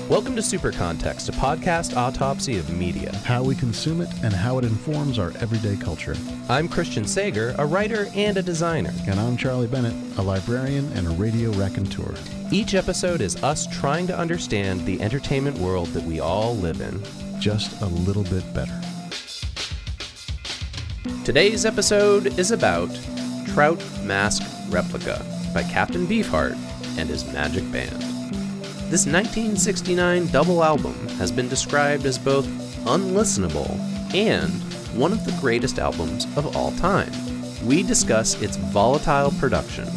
Welcome to Super Context, a podcast autopsy of media. How we consume it and how it informs our everyday culture. I'm Christian Sager, a writer and a designer. And I'm Charlie Bennett, a librarian and a radio raconteur. Each episode is us trying to understand the entertainment world that we all live in. Just a little bit better. Today's episode is about Trout Mask Replica by Captain Beefheart and his magic band. This 1969 double album has been described as both unlistenable and one of the greatest albums of all time. We discuss its volatile production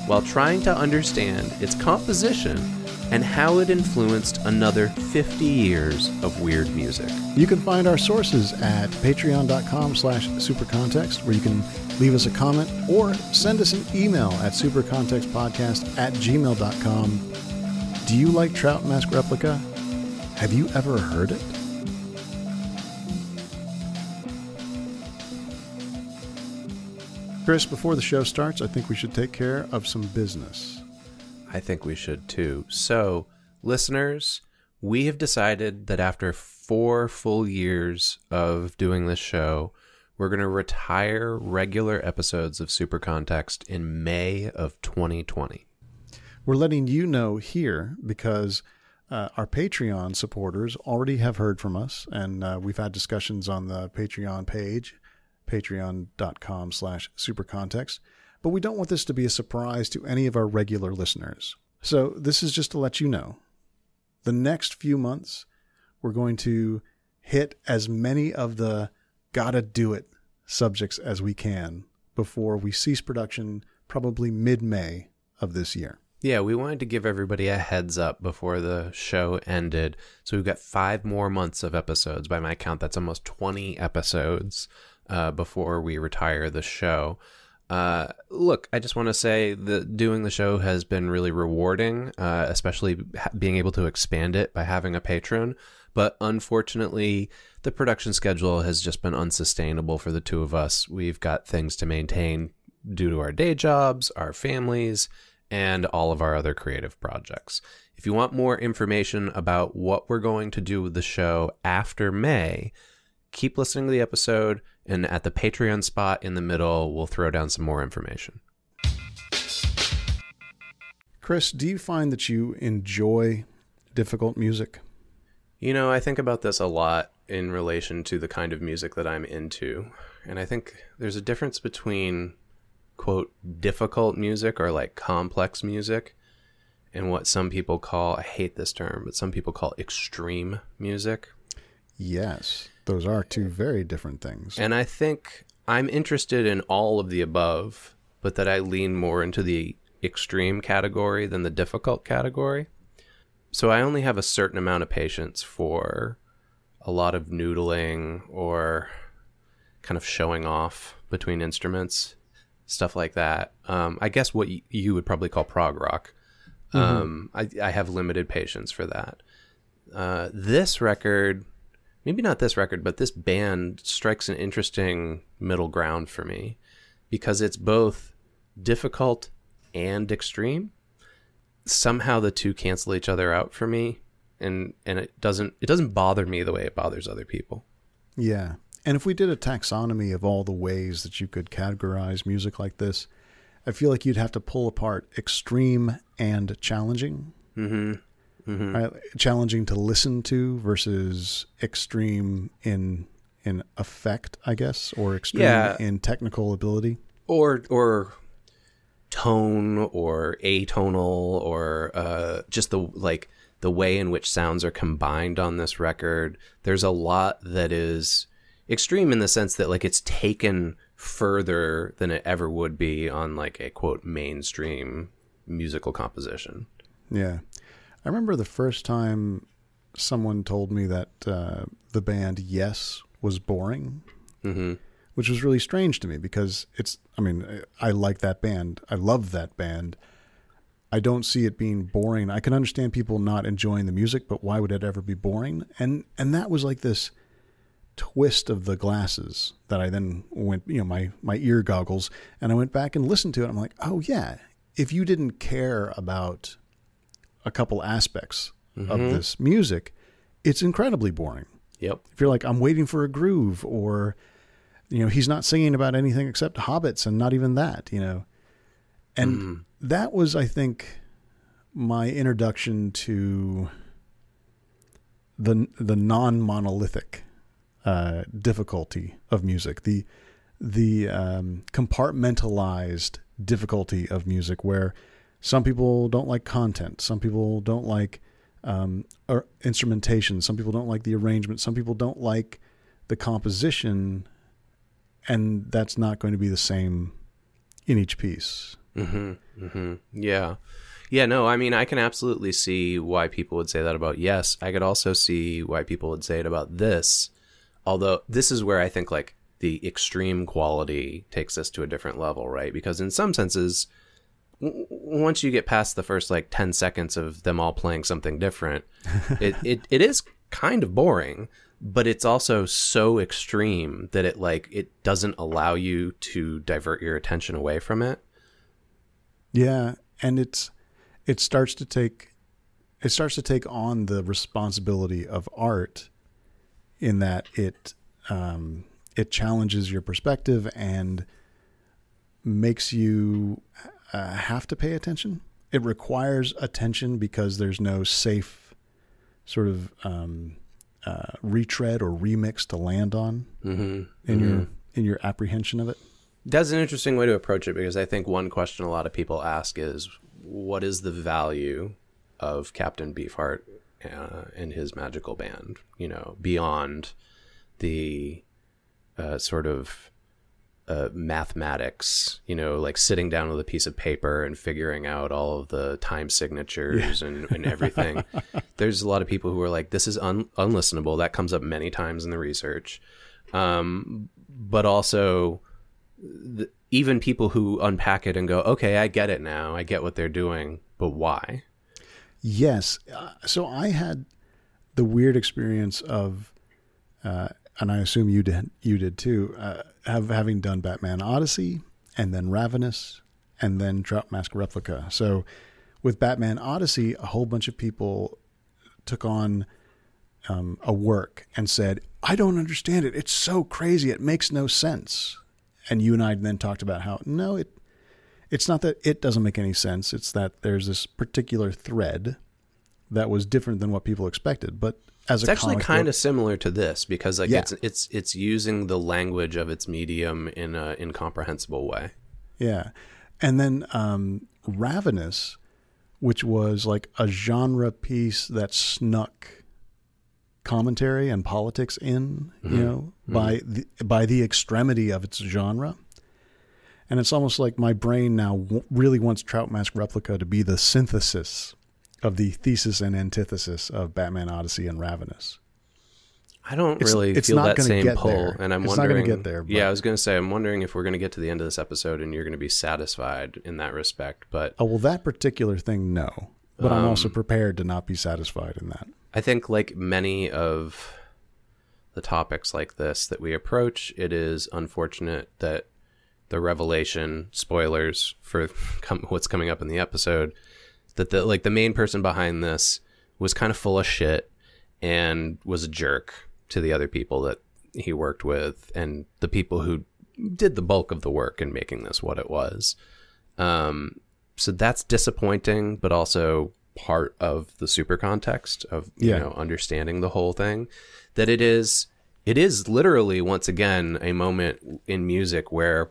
while trying to understand its composition and how it influenced another 50 years of weird music. You can find our sources at patreon.com/supercontext, where you can leave us a comment or send us an email at supercontextpodcast@gmail.com. Do you like Trout Mask Replica? Have you ever heard it? Chris, before the show starts, I think we should take care of some business. I think we should too. So, listeners, we have decided that after 4 full years of doing this show, we're going to retire regular episodes of Super Context in May of 2020. We're letting you know here because our Patreon supporters already have heard from us, and we've had discussions on the Patreon page, patreon.com/supercontext, but we don't want this to be a surprise to any of our regular listeners. So this is just to let you know. The next few months, we're going to hit as many of the gotta do it subjects as we can before we cease production, probably mid-May of this year. Yeah, we wanted to give everybody a heads up before the show ended. So we've got 5 more months of episodes. By my count, that's almost 20 episodes before we retire the show. Look, I just want to say that doing the show has been really rewarding, especially being able to expand it by having a patron. But unfortunately, the production schedule has just been unsustainable for the two of us. We've got things to maintain due to our day jobs, our families, and all of our other creative projects. If you want more information about what we're going to do with the show after May, keep listening to the episode, and at the Patreon spot in the middle, we'll throw down some more information. Chris, do you find that you enjoy difficult music? You know, I think about this a lot in relation to the kind of music that I'm into, and I think there's a difference between quote, difficult music or like complex music, and what some people call, I hate this term, but some people call extreme music. Yes, those are two very different things. And I think I'm interested in all of the above, but that I lean more into the extreme category than the difficult category. So I only have a certain amount of patience for a lot of noodling or kind of showing off between instruments. Stuff like that. I guess what you would probably call prog rock. I have limited patience for that. This record, maybe not this record, but this band strikes an interesting middle ground for me because it's both difficult and extreme. Somehow the two cancel each other out for me, and it doesn't bother me the way it bothers other people. Yeah. And if we did a taxonomy of all the ways that you could categorize music like this, I feel like you'd have to pull apart extreme and challenging. Right? Challenging to listen to versus extreme in effect, I guess, or extreme in technical ability. Or tone or atonal or just the way in which sounds are combined on this record. There's a lot that is extreme in the sense that like it's taken further than it ever would be on like a quote mainstream musical composition. Yeah. I remember the first time someone told me that the band Yes was boring, which was really strange to me because I like that band. I love that band. I don't see it being boring. I can understand people not enjoying the music, but why would it ever be boring? And that was like this twist of the glasses that I then went, my ear goggles, and I went back and listened to it. I'm like, oh yeah, if you didn't care about a couple aspects of this music, it's incredibly boring. Yep. If you're like, I'm waiting for a groove, or, he's not singing about anything except hobbits, and not even that, And that was, I think, my introduction to the non-monolithic difficulty of music, the compartmentalized difficulty of music, where some people don't like content, some people don't like or instrumentation, some people don't like the arrangement, some people don't like the composition, and that's not going to be the same in each piece. Yeah. No, I mean, I can absolutely see why people would say that about Yes. I could also see why people would say it about this, although this is where I think like the extreme quality takes us to a different level, right? Because in some senses, once you get past the first like 10 seconds of them all playing something different, it is kind of boring, but it's also so extreme that it doesn't allow you to divert your attention away from it. Yeah, and it starts to take on the responsibility of art, in that it challenges your perspective and makes you have to pay attention. It requires attention because there's no safe sort of retread or remix to land on in your apprehension of it. That's an interesting way to approach it, because I think one question a lot of people ask is, what is the value of Captain Beefheart and his magical band, beyond the sort of mathematics, like sitting down with a piece of paper and figuring out all of the time signatures and everything. There's a lot of people who are like, this is unlistenable. That comes up many times in the research. But also even people who unpack it and go, okay, I get it now. I get what they're doing, but why? Yes. So I had the weird experience of, and I assume you did too, having done Batman Odyssey, and then Ravenous, and then Trout Mask Replica. So with Batman Odyssey, a whole bunch of people took on a work and said, I don't understand it. It's so crazy. It makes no sense. And you and I then talked about how, no, it's not that it doesn't make any sense. It's that there's this particular thread that was different than what people expected. But as it's actually kind of similar to this, because it's using the language of its medium in an incomprehensible way. Yeah. And then Ravenous, which was like a genre piece that snuck commentary and politics in, by the extremity of its genre. And it's almost like my brain now really wants Trout Mask Replica to be the synthesis of the thesis and antithesis of Batman Odyssey and Ravenous. I don't really feel that same pull, there. And I'm wondering. It's not going to get there. But... Yeah, I was going to say, I'm wondering if we're going to get to the end of this episode and you're going to be satisfied in that respect. But that particular thing, no. But I'm also prepared to not be satisfied in that. I think, like many of the topics like this that we approach, it is unfortunate that the revelation, spoilers for what's coming up in the episode, that the main person behind this was kind of full of shit and was a jerk to the other people that he worked with and the people who did the bulk of the work in making this what it was. So that's disappointing, but also part of the super context of understanding the whole thing. That it is literally, once again, a moment in music where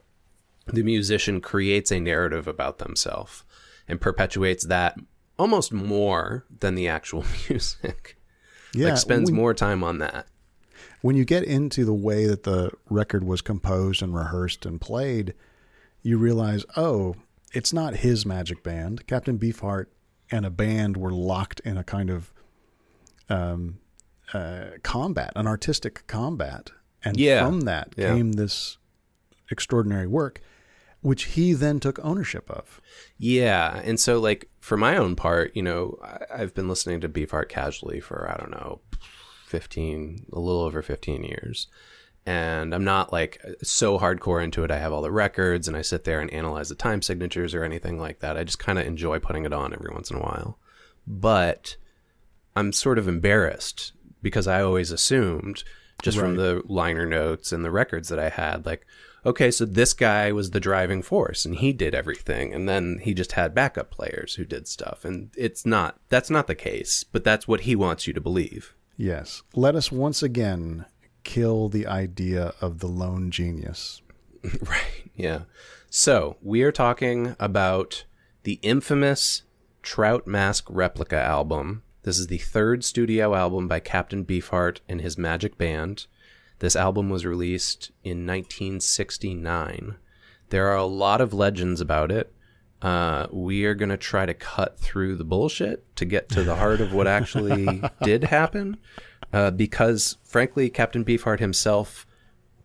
the musician creates a narrative about themselves and perpetuates that almost more than the actual music. Yeah, spends more time on that. When you get into the way that the record was composed and rehearsed and played, you realize, it's not his magic band. Captain Beefheart and a band were locked in a kind of combat, an artistic combat. And from that came this extraordinary work, which he then took ownership of. Yeah. And so, like, for my own part, I've been listening to Beefheart casually for, I don't know, a little over 15 years. And I'm not like so hardcore into it. I have all the records and I sit there and analyze the time signatures or anything like that. I just kind of enjoy putting it on every once in a while. But I'm sort of embarrassed because I always assumed, just from the liner notes and the records that I had, like, okay, so this guy was the driving force and he did everything. And then he just had backup players who did stuff. And that's not the case, but that's what he wants you to believe. Yes. Let us once again kill the idea of the lone genius. Right. Yeah. So we are talking about the infamous Trout Mask Replica album. This is the third studio album by Captain Beefheart and his Magic Band. This album was released in 1969. There are a lot of legends about it. We are going to try to cut through the bullshit to get to the heart of what actually did happen. Because, frankly, Captain Beefheart himself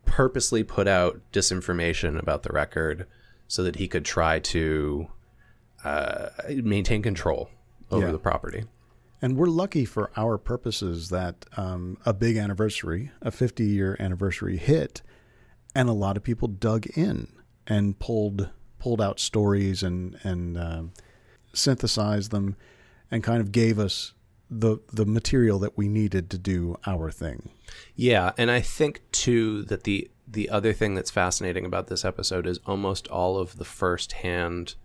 purposely put out disinformation about the record so that he could try to maintain control over the property. And we're lucky for our purposes that a big anniversary, a 50-year anniversary hit, and a lot of people dug in and pulled out stories and synthesized them and kind of gave us the material that we needed to do our thing. Yeah, and I think, too, that the other thing that's fascinating about this episode is almost all of the first-hand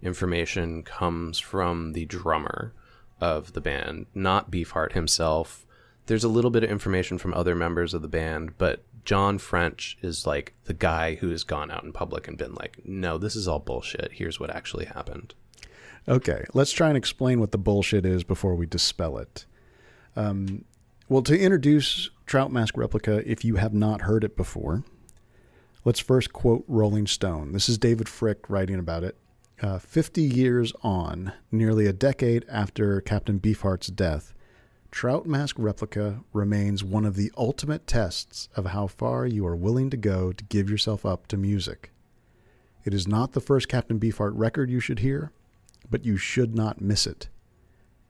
information comes from the drummer of the band, not Beefheart himself. There's a little bit of information from other members of the band, but John French is like the guy who has gone out in public and been like, no, this is all bullshit. Here's what actually happened. Okay, let's try and explain what the bullshit is before we dispel it. Well, to introduce Trout Mask Replica, if you have not heard it before, let's first quote Rolling Stone. This is David Frick writing about it. 50 years on, nearly a decade after Captain Beefheart's death, Trout Mask Replica remains one of the ultimate tests of how far you are willing to go to give yourself up to music. It is not the first Captain Beefheart record you should hear, but you should not miss it.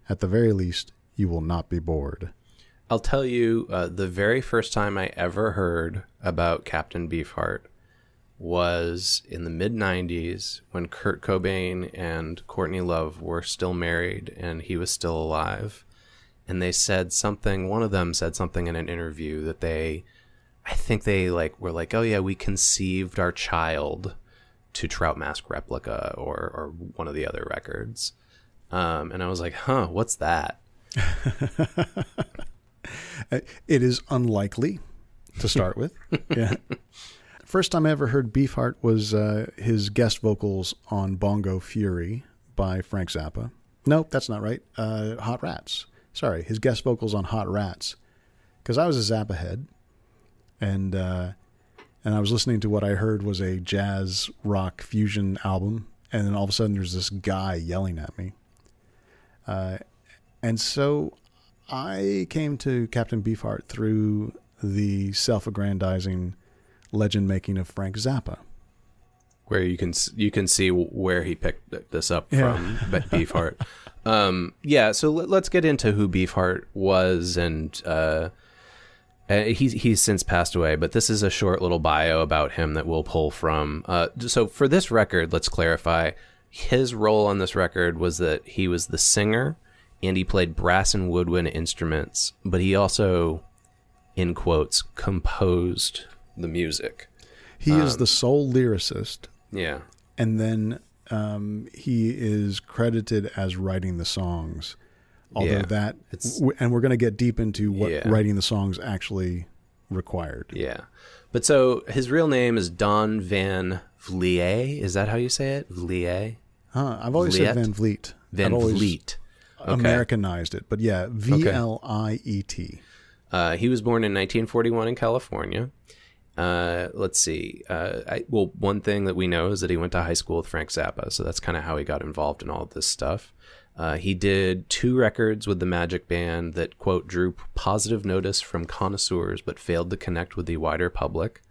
At the very least, you will not be bored. I'll tell you, the very first time I ever heard about Captain Beefheart was in the mid-90s when Kurt Cobain and Courtney Love were still married and he was still alive. And they said something, one of them said something in an interview that I think they were like, oh yeah, we conceived our child to Trout Mask Replica or one of the other records. And I was like, huh, what's that? It is unlikely to start with. Yeah. First time I ever heard Beefheart was his guest vocals on Bongo Fury by Frank Zappa. Nope, that's not right. Hot Rats. Sorry, his guest vocals on Hot Rats. Because I was a Zappa head, and I was listening to what I heard was a jazz rock fusion album, and then all of a sudden there's this guy yelling at me. And so I came to Captain Beefheart through the self-aggrandizing legend making of Frank Zappa, where you can see where he picked this up from. Beefheart. So let's get into who Beefheart was, and he's since passed away, but this is a short little bio about him that we'll pull from. So for this record, let's clarify, his role on this record was that he was the singer and he played brass and woodwind instruments, but he also, in quotes, composed the music. He is the sole lyricist. Yeah. And then he is credited as writing the songs. Although and we're going to get deep into what writing the songs actually required. Yeah. But so his real name is Don Van Vliet. Is that how you say it? Vliet? I've always said Van Vliet. Van Vliet. Okay. Americanized it. But yeah, Vliet. He was born in 1941 in California. Let's see. One thing that we know is that he went to high school with Frank Zappa, so that's kind of how he got involved in all of this stuff. He did 2 records with the Magic Band that, quote, drew positive notice from connoisseurs but failed to connect with the wider public.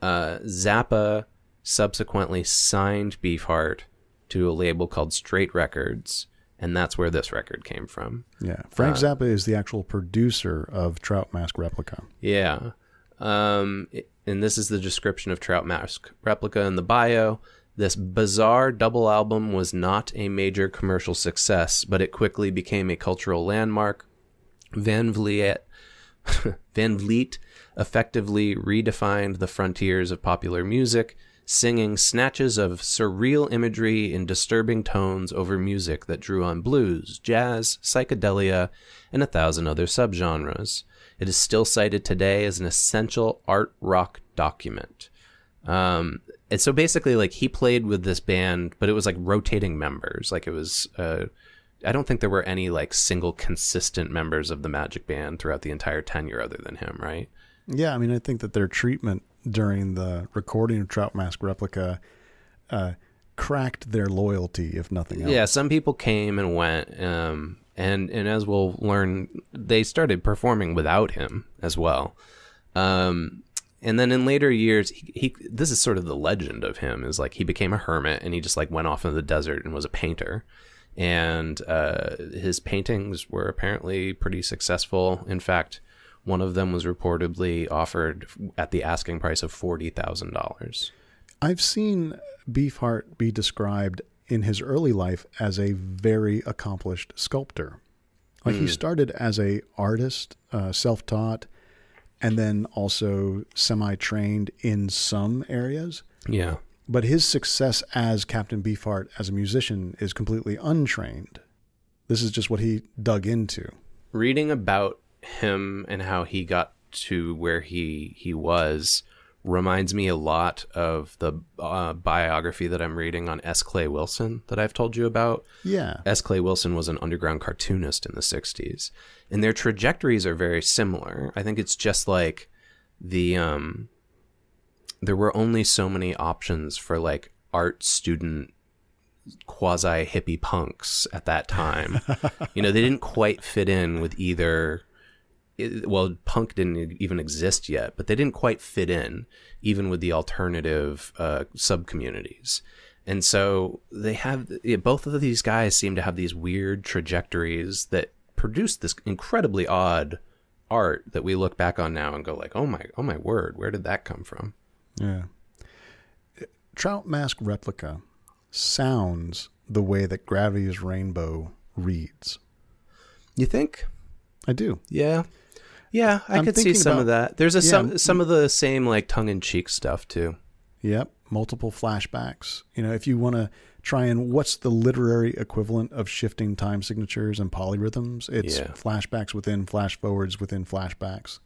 Zappa subsequently signed Beefheart to a label called Straight Records, and that's where this record came from. Yeah, Frank Zappa is the actual producer of Trout Mask Replica. Yeah. And this is the description of Trout Mask Replica in the bio. This bizarre double album was not a major commercial success, but it quickly became a cultural landmark. Van Vliet effectively redefined the frontiers of popular music, singing snatches of surreal imagery in disturbing tones over music that drew on blues, jazz, psychedelia, and 1,000 other subgenres. It is still cited today as an essential art rock document. And so basically, like, he played with this band, but it was like rotating members. Like, it was, I don't think there were any like single consistent members of the Magic Band throughout the entire tenure other than him, right? Yeah, I mean, I think that their treatment during the recording of Trout Mask Replica cracked their loyalty, if nothing else. Yeah, some people came and went, and as we'll learn, they started performing without him as well. And then in later years, he this is sort of the legend of him, is like he became a hermit and he just like went off into the desert and was a painter. And his paintings were apparently pretty successful. In fact, one of them was reportedly offered at the asking price of $40,000. I've seen Beefheart be described in his early life as a very accomplished sculptor. Like he started as a artist, self-taught, and then also semi-trained in some areas. Yeah. But his success as Captain Beefheart as a musician is completely untrained. This is just what he dug into. Reading about him and how he got to where he was reminds me a lot of the biography that I'm reading on S. Clay Wilson that I've told you about. Yeah. S. Clay Wilson was an underground cartoonist in the 60s, and their trajectories are very similar. I think it's just like there were only so many options for like art student quasi hippie punks at that time. You know, they didn't quite fit in with either. Well, punk didn't even exist yet, but they didn't quite fit in even with the alternative sub-communities. And so they have, both of these guys seem to have these weird trajectories that produce this incredibly odd art that we look back on now and go like, oh my word, where did that come from? Yeah. Trout Mask Replica sounds the way that Gravity's Rainbow reads. You think? I do. Yeah. Yeah, I could see some of that. There's some of the same like tongue-in-cheek stuff too. Yep, multiple flashbacks. You know, if you want to try and what's the literary equivalent of shifting time signatures and polyrhythms, it's flashbacks within flash forwards within flashbacks.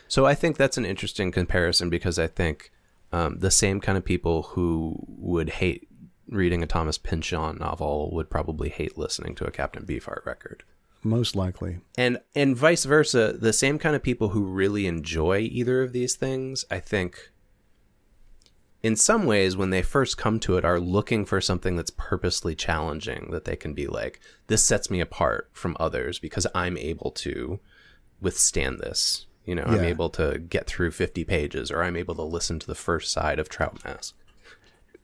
So I think that's an interesting comparison because I think the same kind of people who would hate reading a Thomas Pynchon novel would probably hate listening to a Captain Beefheart record. Most likely. And vice versa, the same kind of people who really enjoy either of these things, I think, in some ways, when they first come to it, are looking for something that's purposely challenging, that they can be like, this sets me apart from others because I'm able to withstand this. You know, I'm able to get through 50 pages, or I'm able to listen to the first side of Trout Mask.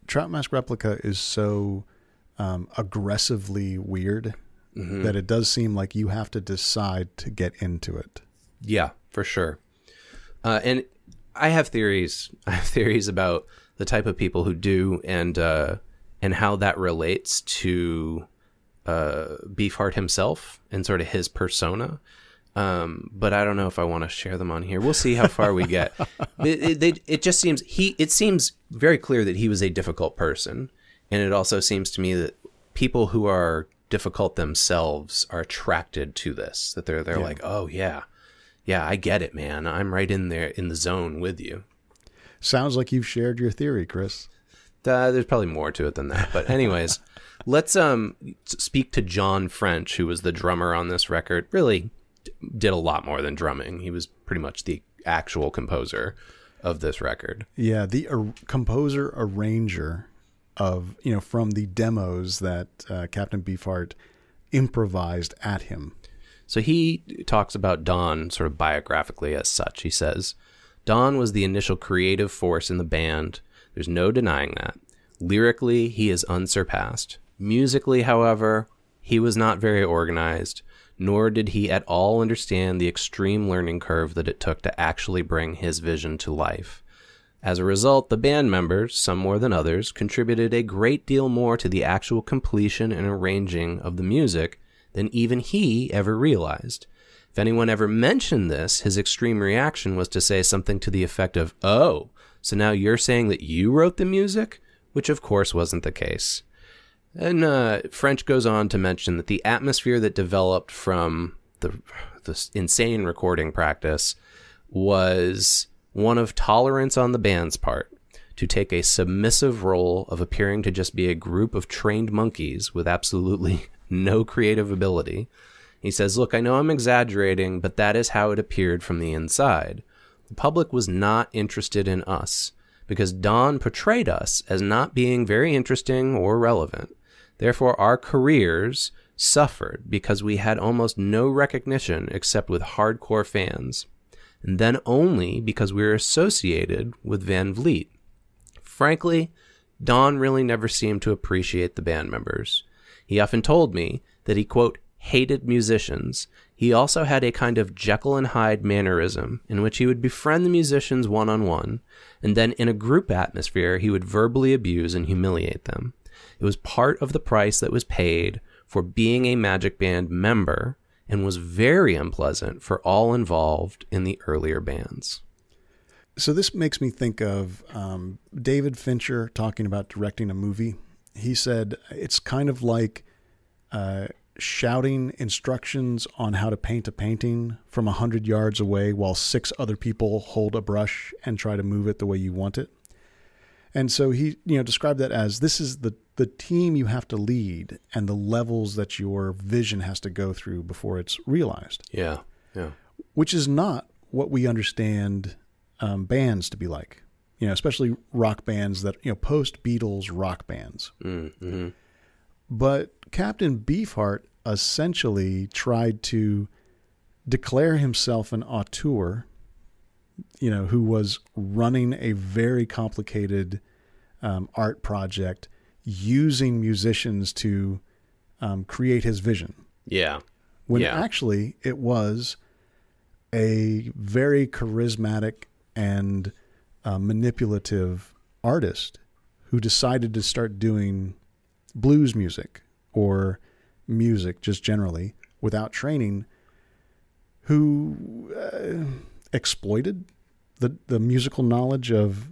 Trout Mask Replica is so aggressively weird that it does seem like you have to decide to get into it. Yeah, for sure. And I have theories. I have theories about the type of people who do, and how that relates to Beefheart himself and sort of his persona. But I don't know if I want to share them on here. We'll see how far we get. It just seems it seems very clear that he was a difficult person, and it also seems to me that people who are difficult themselves are attracted to this. That they're like, oh yeah, I get it, man. I'm right in there in the zone with you. Sounds like you've shared your theory, Chris. There's probably more to it than that, but anyways, let's speak to John French, who was the drummer on this record. Really did a lot more than drumming. He was pretty much the actual composer of this record. Yeah, the composer arranger of, you know, from the demos that Captain Beefheart improvised at him. So he talks about Don sort of biographically as such. He says, Don was the initial creative force in the band. There's no denying that. Lyrically, he is unsurpassed. Musically, however, He was not very organized, nor did he at all understand the extreme learning curve that it took to actually bring his vision to life. As a result, the band members, some more than others, contributed a great deal more to the actual completion and arranging of the music than even he ever realized. If anyone ever mentioned this, his extreme reaction was to say something to the effect of, "Oh, so now you're saying that you wrote the music?" Which of course wasn't the case. And French goes on to mention that the atmosphere that developed from the insane recording practice was one of tolerance on the band's part, to take a submissive role of appearing to just be a group of trained monkeys with absolutely no creative ability. He says, "Look, I know I'm exaggerating, but that is how it appeared from the inside. The public was not interested in us, because Don portrayed us as not being very interesting or relevant. Therefore, our careers suffered because we had almost no recognition except with hardcore fans, and then only because we were associated with Van Vliet. Frankly, Don really never seemed to appreciate the band members. He often told me that he, quote, hated musicians. He also had a kind of Jekyll and Hyde mannerism in which he would befriend the musicians one-on-one, and then in a group atmosphere he would verbally abuse and humiliate them. It was part of the price that was paid for being a Magic Band member and was very unpleasant for all involved in the earlier bands." So this makes me think of David Fincher talking about directing a movie. He said it's kind of like shouting instructions on how to paint a painting from 100 yards away while 6 other people hold a brush and try to move it the way you want it. And so he, described that as this is the team you have to lead and the levels that your vision has to go through before it's realized. Yeah. Which is not what we understand bands to be like, especially rock bands that, post-Beatles rock bands. Mm-hmm. But Captain Beefheart essentially tried to declare himself an auteur, who was running a very complicated art project using musicians to create his vision. Yeah. When actually it was a very charismatic and manipulative artist who decided to start doing blues music or music just generally without training, who exploited the musical knowledge of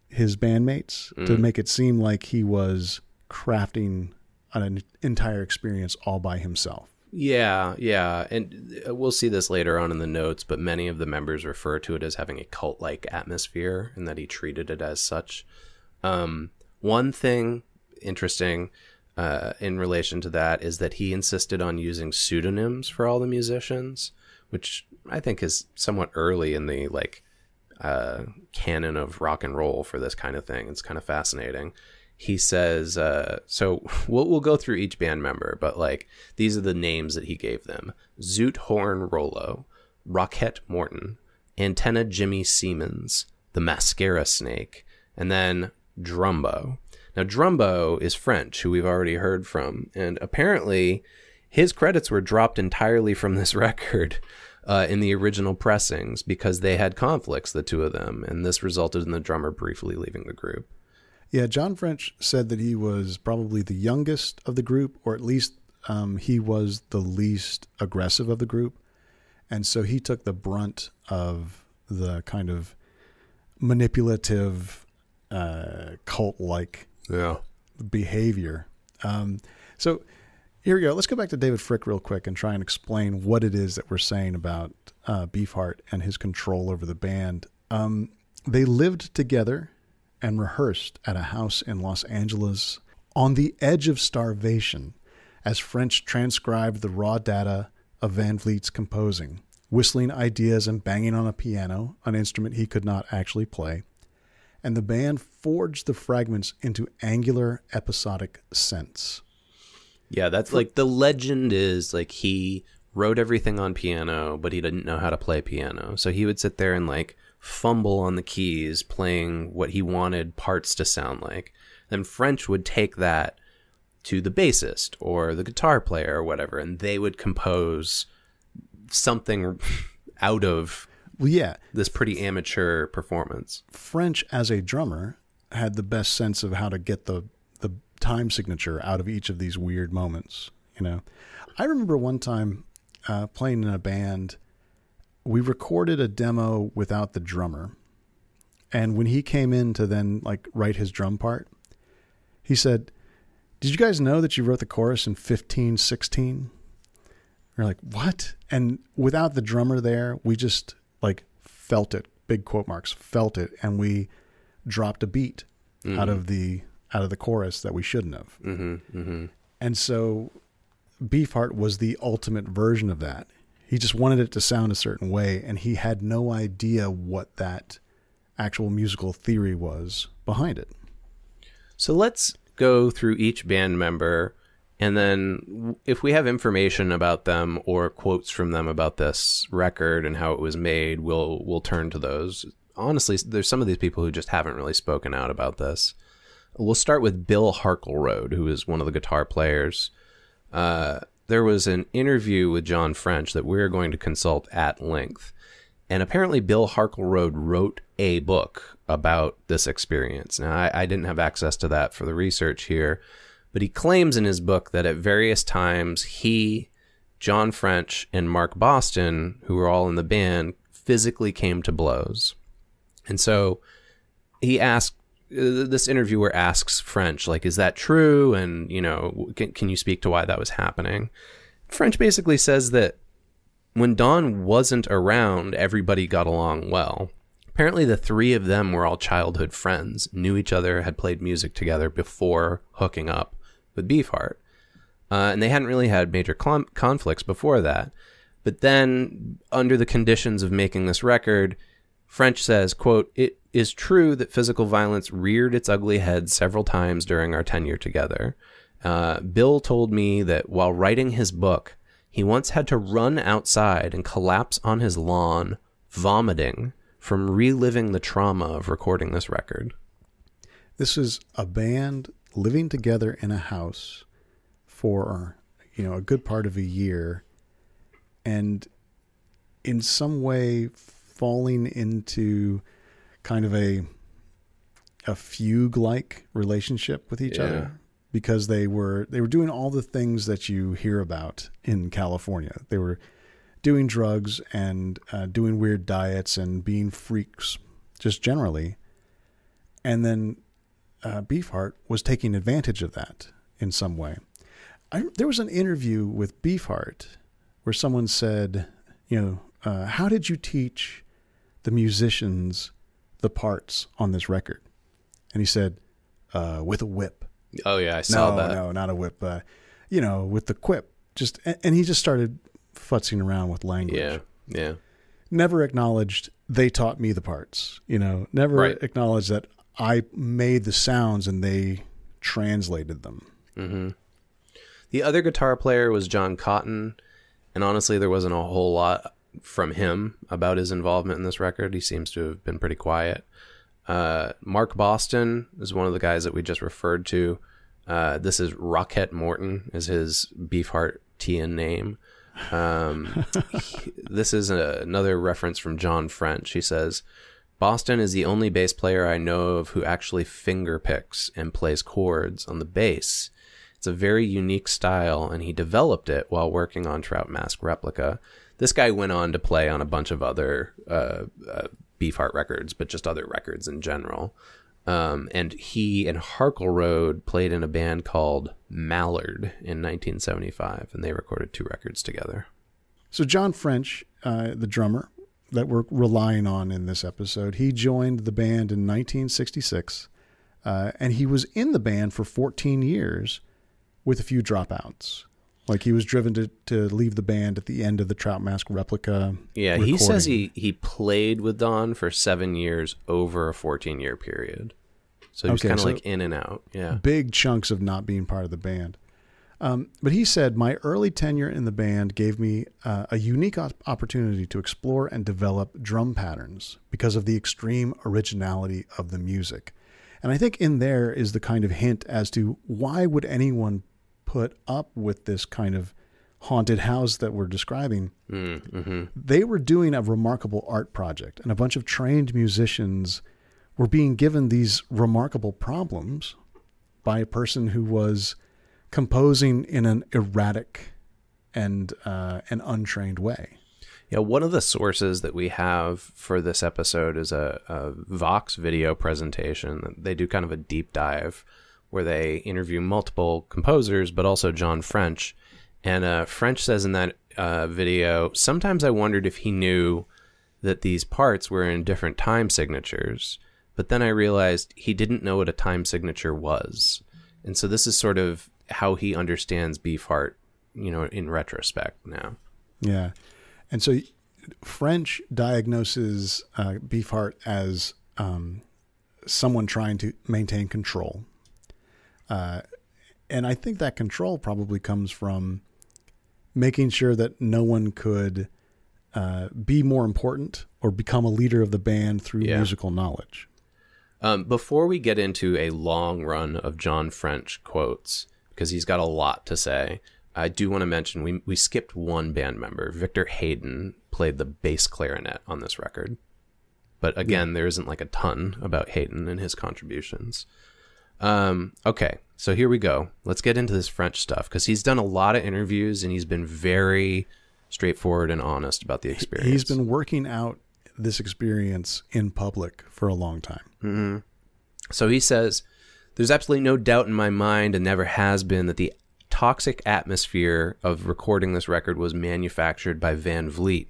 his bandmates to make it seem like he was crafting an entire experience all by himself. Yeah. And we'll see this later on in the notes, but many of the members refer to it as having a cult-like atmosphere and that he treated it as such. One thing interesting in relation to that is that he insisted on using pseudonyms for all the musicians, which I think is somewhat early in the canon of rock and roll for this kind of thing. It's kind of fascinating. He says, so we'll go through each band member, but these are the names that he gave them: Zoot Horn Rollo, Rockette Morton, Antenna Jimmy Siemens, the Mascara Snake, and then Drumbo. Now, Drumbo is French, who we've already heard from, and apparently his credits were dropped entirely from this record in the original pressings because they had conflicts, the two of them, and this resulted in the drummer briefly leaving the group. Yeah, John French said that he was probably the youngest of the group, or at least he was the least aggressive of the group, and so he took the brunt of the kind of manipulative, cult-like behavior. So here we go. Let's go back to David Frick real quick and try and explain what it is that we're saying about Beefheart and his control over the band. They lived together and rehearsed at a house in Los Angeles on the edge of starvation as French transcribed the raw data of Van Vliet's composing, whistling ideas and banging on a piano, an instrument he could not actually play. And the band forged the fragments into angular episodic scents. Yeah, that's the legend is he wrote everything on piano, but he didn't know how to play piano. So he would sit there and fumble on the keys, playing what he wanted parts to sound like. Then French would take that to the bassist or the guitar player or whatever, and they would compose something out of this pretty amateur performance. French, as a drummer, had the best sense of how to get the time signature out of each of these weird moments. I remember one time playing in a band, we recorded a demo without the drummer. And when he came in to then write his drum part, he said, "Did you guys know that you wrote the chorus in 15/16?" We're like, "What?" And without the drummer there, we just felt it, big quote marks, felt it. And we dropped a beat out of the chorus that we shouldn't have. And so Beefheart was the ultimate version of that. He just wanted it to sound a certain way, and he had no idea what that actual musical theory was behind it. So let's go through each band member, and then if we have information about them or quotes from them about this record and how it was made, we'll turn to those. Honestly, there's some of these people who just haven't really spoken out about this. We'll start with Bill Harkleroad, who is one of the guitar players. There was an interview with John French that we're going to consult at length. And apparently Bill Harkleroad wrote a book about this experience. Now, I didn't have access to that for the research here, but he claims in his book that at various times he, John French, and Mark Boston, who were all in the band, physically came to blows. And so he asked, this interviewer asks French, is that true? And, can you speak to why that was happening? French basically says that when Don wasn't around, everybody got along well. Apparently the three of them were all childhood friends, knew each other, had played music together before hooking up with Beefheart. And they hadn't really had major conflicts before that. But then, under the conditions of making this record, French says, quote, "It is true that physical violence reared its ugly head several times during our tenure together. Bill told me that while writing his book, he once had to run outside and collapse on his lawn, vomiting from reliving the trauma of recording this record." This is a band living together in a house for, a good part of a year, and in some way falling into kind of a fugue-like relationship with each other, because they were doing all the things that you hear about in California. They were doing drugs and doing weird diets and being freaks just generally. And then Beefheart was taking advantage of that in some way. There was an interview with Beefheart where someone said, how did you teach the musicians the parts on this record? And he said, with a whip. Oh yeah, I saw that. No, not a whip. With the quip. And he just started futzing around with language. Yeah. Never acknowledged they taught me the parts. Never acknowledged that I made the sounds and they translated them. Mm-hmm. The other guitar player was John Cotton, and honestly, there wasn't a whole lot from him about his involvement in this record. He seems to have been pretty quiet. Mark Boston is one of the guys that we just referred to. This is Rocket Morton, is his Beefheartian name. This is another reference from John French. He says, "Boston is the only bass player I know of who actually finger picks and plays chords on the bass. It's a very unique style, and he developed it while working on Trout Mask Replica." This guy went on to play on a bunch of other Beefheart records, but just other records in general. And he and Harkleroad played in a band called Mallard in 1975, and they recorded 2 records together. So John French, the drummer that we're relying on in this episode, he joined the band in 1966, and he was in the band for 14 years with a few dropouts. He was driven to leave the band at the end of the Trout Mask Replica. Yeah, recording. He says he played with Don for 7 years over a 14-year period. So he was kind of in and out. Yeah, big chunks of not being part of the band. But he said, "My early tenure in the band gave me a unique opportunity to explore and develop drum patterns because of the extreme originality of the music." And I think in there is the kind of hint as to why would anyone put up with this kind of haunted house that we're describing. Mm-hmm. They were doing a remarkable art project, and a bunch of trained musicians were being given these remarkable problems by a person who was composing in an erratic and an untrained way. Yeah, one of the sources that we have for this episode is a Vox video presentation. They do kind of a deep dive where they interview multiple composers, but also John French. And French says in that video, sometimes I wondered if he knew that these parts were in different time signatures, but then I realized he didn't know what a time signature was. And so this is sort of how he understands Beefheart, in retrospect now. Yeah. And so French diagnoses Beefheart as someone trying to maintain control. And I think that control probably comes from making sure that no one could be more important or become a leader of the band through musical knowledge. Before we get into a long run of John French quotes, because he's got a lot to say, I do want to mention we skipped one band member. Victor Hayden played the bass clarinet on this record. But again, there isn't like a ton about Hayden and his contributions. Okay, so here we go. Let's get into this French stuff, because he's done a lot of interviews and he's been very straightforward and honest about the experience. He's been working out this experience in public for a long time. Mm-hmm. So he says, there's absolutely no doubt in my mind, and never has been, that the toxic atmosphere of recording this record was manufactured by Van Vliet.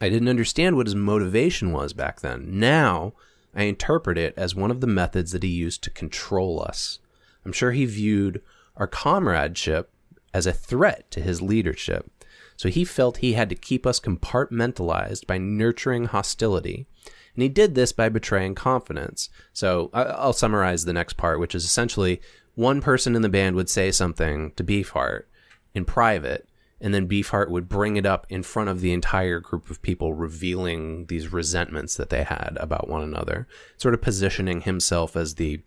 I didn't understand what his motivation was back then. Now, I interpret it as one of the methods that he used to control us. I'm sure he viewed our comradeship as a threat to his leadership. So he felt he had to keep us compartmentalized by nurturing hostility. And he did this by betraying confidence. So I'll summarize the next part, which is essentially one person in the band would say something to Beefheart in private, and then Beefheart would bring it up in front of the entire group of people, revealing these resentments that they had about one another, sort of positioning himself as the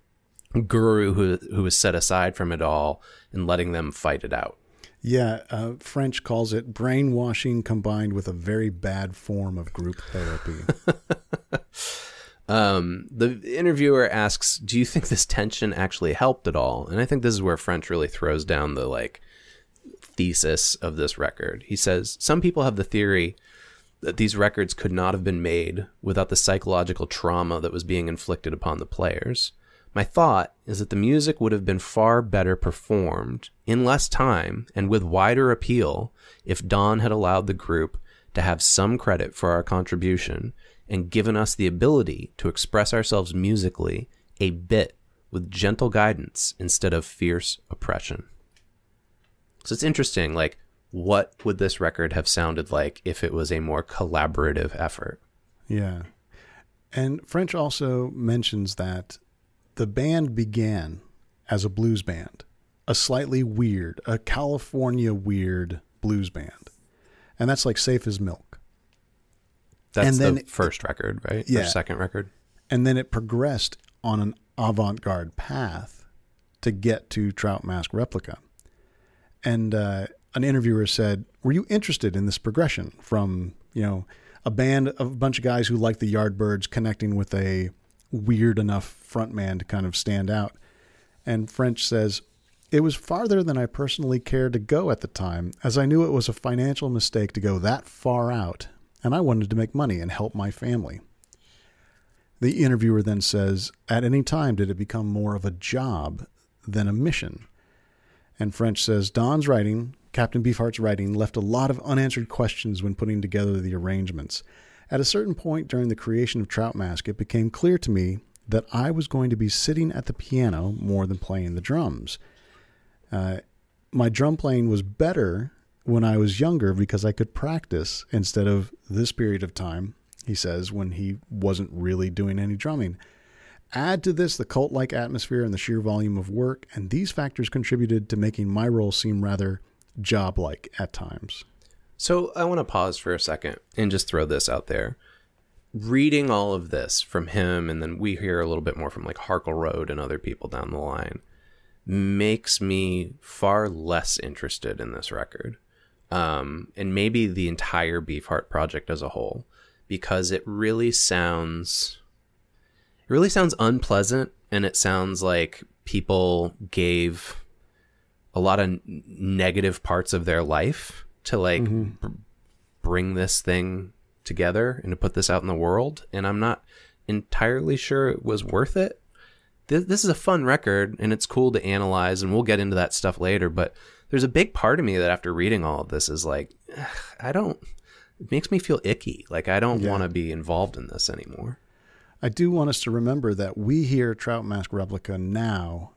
guru who was set aside from it all and letting them fight it out. Yeah, French calls it brainwashing combined with a very bad form of group therapy. The interviewer asks, do you think this tension actually helped at all? And I think this is where French really throws down the thesis of this record. He says, some people have the theory that these records could not have been made without the psychological trauma that was being inflicted upon the players. My thought is that the music would have been far better performed in less time and with wider appeal if Don had allowed the group to have some credit for our contribution and given us the ability to express ourselves musically a bit with gentle guidance instead of fierce oppression. So it's interesting, what would this record have sounded like if it was a more collaborative effort? Yeah. And French also mentions that the band began as a blues band, a slightly weird, a California weird blues band. And that's like Safe as Milk. That's the first record, right? Yeah. Or second record. And then it progressed on an avant-garde path to get to Trout Mask Replica. And an interviewer said, were you interested in this progression from, a band of a bunch of guys who like the Yardbirds connecting with a weird enough frontman to kind of stand out? And French says, it was farther than I personally cared to go at the time, as I knew it was a financial mistake to go that far out, and I wanted to make money and help my family. The interviewer then says, at any time did it become more of a job than a mission? And French says, Don's writing, Captain Beefheart's writing, left a lot of unanswered questions when putting together the arrangements. At a certain point during the creation of Trout Mask, it became clear to me that I was going to be sitting at the piano more than playing the drums. My drum playing was better when I was younger because I could practice instead of this period of time, he says, when he wasn't really doing any drumming. Add to this the cult-like atmosphere and the sheer volume of work, and these factors contributed to making my role seem rather job-like at times. So I want to pause for a second and just throw this out there. Reading all of this from him, and then we hear a little bit more from Harkleroad and other people down the line, makes me far less interested in this record. And maybe the entire Beefheart project as a whole, because it really sounds unpleasant, and it sounds like people gave a lot of negative parts of their life to like bring this thing together and to put this out in the world. And I'm not entirely sure it was worth it. This is a fun record, and it's cool to analyze, and we'll get into that stuff later. But there's a big part of me that after reading all of this is like, it makes me feel icky. Like, I don't want to be involved in this anymore. I do want us to remember that we hear Trout Mask Replica now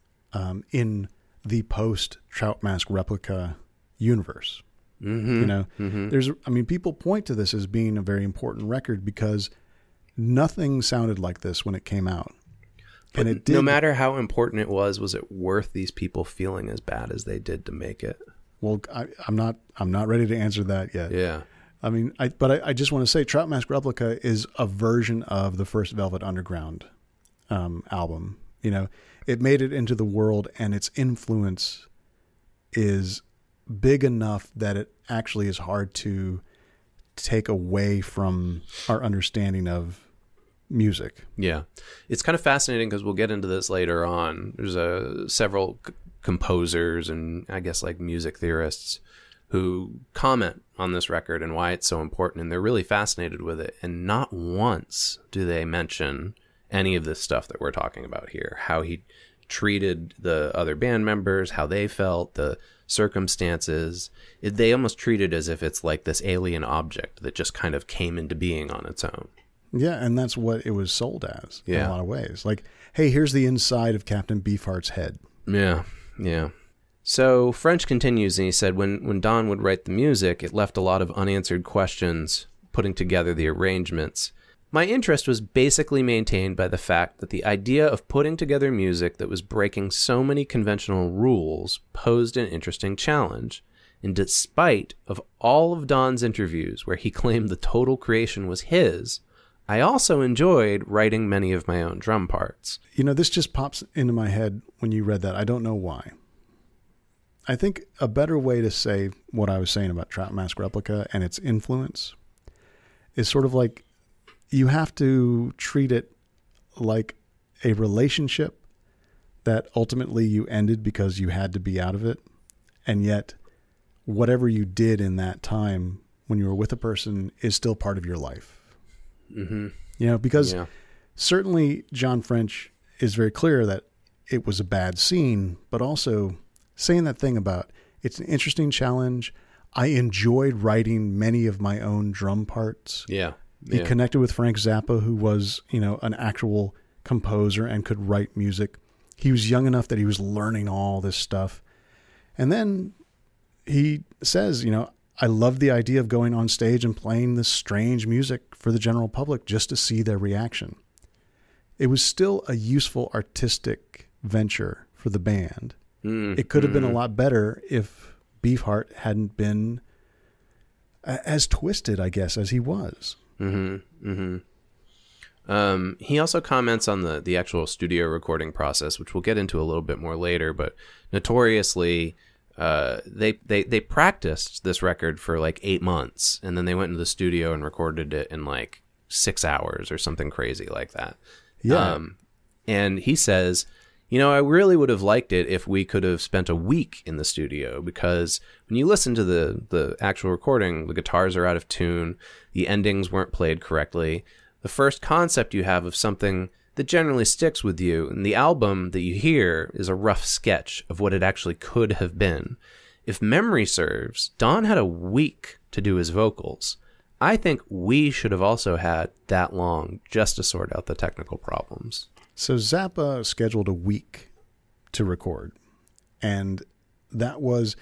in the post Trout Mask Replica universe. You know, people point to this as being a very important record because nothing sounded like this when it came out. But and it did. No matter how important it was it worth these people feeling as bad as they did to make it? Well, I'm not ready to answer that yet. Yeah. I mean, I just want to say Trout Mask Replica is a version of the first Velvet Underground album. You know, it made it into the world, and its influence is big enough that it actually is hard to take away from our understanding of music. Yeah. It's kind of fascinating because we'll get into this later on. There's several composers and I guess like music theorists who comment on this record and why it's so important, and they're really fascinated with it. And not once do they mention any of this stuff that we're talking about here, how he treated the other band members, how they felt, the circumstances. They almost treat it as if it's like this alien object that just kind of came into being on its own. Yeah, and that's what it was sold as in a lot of ways. Like, hey, here's the inside of Captain Beefheart's head. Yeah, yeah. So French continues, and he said, when Don would write the music, it left a lot of unanswered questions putting together the arrangements. My interest was basically maintained by the fact that the idea of putting together music that was breaking so many conventional rules posed an interesting challenge. And despite of all of Don's interviews where he claimed the total creation was his, I also enjoyed writing many of my own drum parts. You know, this just pops into my head when you read that. I don't know why. I think a better way to say what I was saying about Trout Mask Replica and its influence is sort of like you have to treat it like a relationship that ultimately you ended because you had to be out of it. And yet whatever you did in that time when you were with a person is still part of your life. You know, because certainly John French is very clear that it was a bad scene, but also saying that thing about it's an interesting challenge. I enjoyed writing many of my own drum parts. Yeah. He connected with Frank Zappa, who was, you know, an actual composer and could write music. He was young enough that he was learning all this stuff. And then he says, you know, I love the idea of going on stage and playing this strange music for the general public just to see their reaction. It was still a useful artistic venture for the band. It could have been a lot better if Beefheart hadn't been as twisted, I guess, as he was. He also comments on the actual studio recording process, which we'll get into a little bit more later, but notoriously they practiced this record for like 8 months, and then they went into the studio and recorded it in like 6 hours or something crazy like that. And he says, you know, I really would have liked it if we could have spent a week in the studio, because when you listen to the actual recording, the guitars are out of tune, the endings weren't played correctly. The first concept you have of something that generally sticks with you, and the album that you hear is a rough sketch of what it actually could have been. If memory serves, Don had a week to do his vocals. I think we should have also had that long just to sort out the technical problems. So Zappa scheduled a week to record, and that was,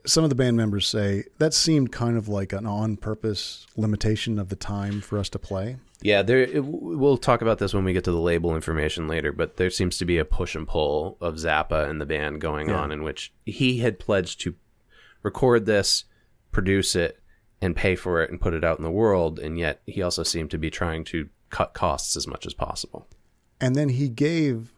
some of the band members say, that seemed kind of like an on-purpose limitation of the time for us to play. Yeah, we'll talk about this when we get to the label information later, but there seems to be a push and pull of Zappa and the band going on, in which he had pledged to record this, produce it, and pay for it and put it out in the world, and yet he also seemed to be trying to cut costs as much as possible. And then he gave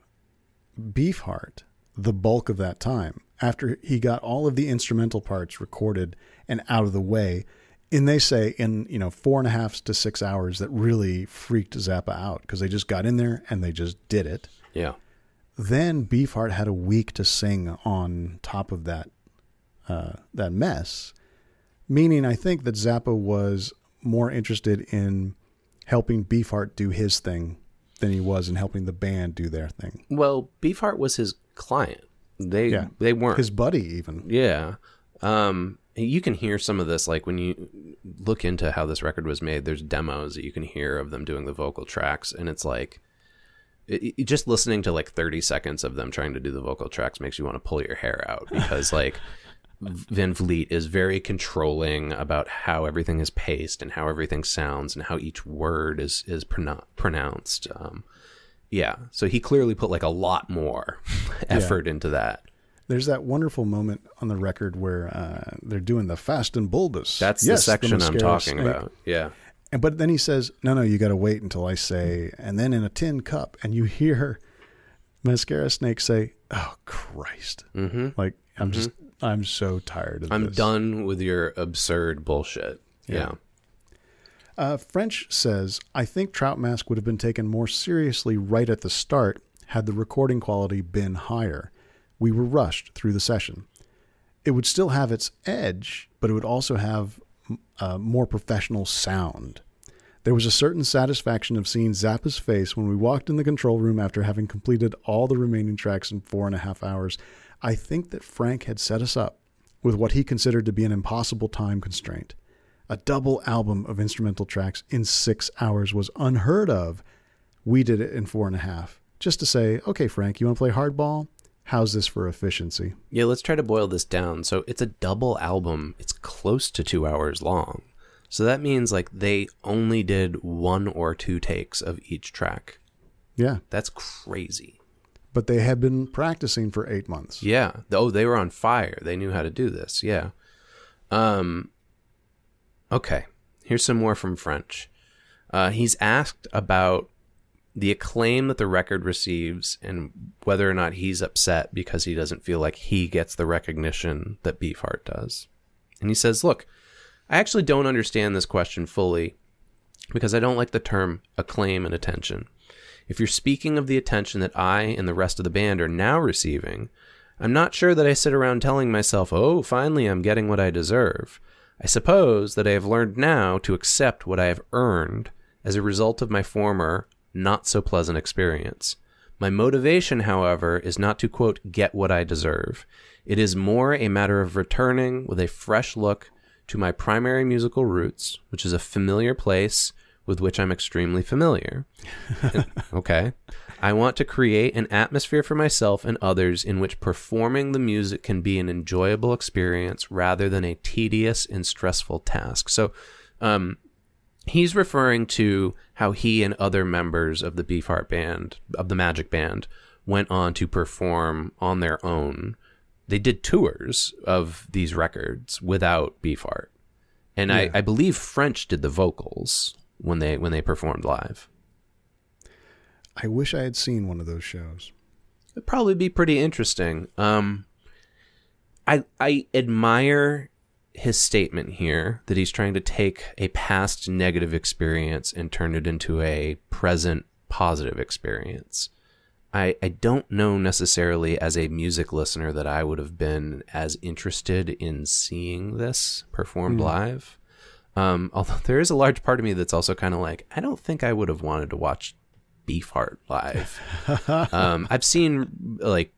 Beefheart the bulk of that time, after he got all of the instrumental parts recorded and out of the way, and they say in 4.5 to 6 hours, that really freaked Zappa out because they just got in there and they just did it. Yeah. Then Beefheart had a week to sing on top of that mess, meaning I think that Zappa was more interested in helping Beefheart do his thing than he was in helping the band do their thing. Well, Beefheart was his client. They weren't his buddy even. Yeah. You can hear some of this, like when you look into how this record was made, there's demos that you can hear of them doing the vocal tracks. And it's like, just listening to like 30 seconds of them trying to do the vocal tracks makes you want to pull your hair out, because like Van Vliet is very controlling about how everything is paced and how everything sounds and how each word is pronounced. Yeah. So he clearly put like a lot more effort into that. There's that wonderful moment on the record where they're doing the fast and bulbous. That's the section I'm talking about. Yeah. But then he says, no, you got to wait until I say, and then in a tin cup, and you hear Mascara Snake say, "Oh, Christ." Mm-hmm. Like, I'm so tired of this. I'm done with your absurd bullshit. Yeah. French says, I think Trout Mask would have been taken more seriously right at the start had the recording quality been higher. We were rushed through the session. It would still have its edge, but it would also have a more professional sound. There was a certain satisfaction of seeing Zappa's face when we walked in the control room after having completed all the remaining tracks in 4.5 hours. I think that Frank had set us up with what he considered to be an impossible time constraint. A double album of instrumental tracks in 6 hours was unheard of. We did it in 4.5. Just to say, okay, Frank, you want to play hardball? How's this for efficiency? Yeah, let's try to boil this down. So it's a double album. It's close to 2 hours long. So that means like they only did 1 or 2 takes of each track. Yeah. That's crazy. But they had been practicing for 8 months. Yeah. Oh, they were on fire. They knew how to do this. Yeah. Okay. Here's some more from French. He's asked about the acclaim that the record receives and whether or not he's upset because he doesn't feel like he gets the recognition that Beefheart does. And he says, look, I actually don't understand this question fully because I don't like the term acclaim and attention. If you're speaking of the attention that I and the rest of the band are now receiving, I'm not sure that I sit around telling myself, oh, finally I'm getting what I deserve. I suppose that I have learned now to accept what I have earned as a result of my former not so pleasant experience. My motivation, however, is not to, quote, get what I deserve. It is more a matter of returning with a fresh look to my primary musical roots, which is a familiar place with which I'm extremely familiar. Okay. I want to create an atmosphere for myself and others in which performing the music can be an enjoyable experience rather than a tedious and stressful task. So, he's referring to how he and other members of the Beefheart band, of the Magic Band, went on to perform on their own. They did tours of these records without Beefheart. And yeah. I believe French did the vocals when they performed live. I wish I had seen one of those shows. It'd probably be pretty interesting. I admire his statement here that he's trying to take a past negative experience and turn it into a present positive experience. I don't know necessarily as a music listener that I would have been as interested in seeing this performed live. Although there is a large part of me that's also kind of like, I don't think I would have wanted to watch Beefheart live. I've seen like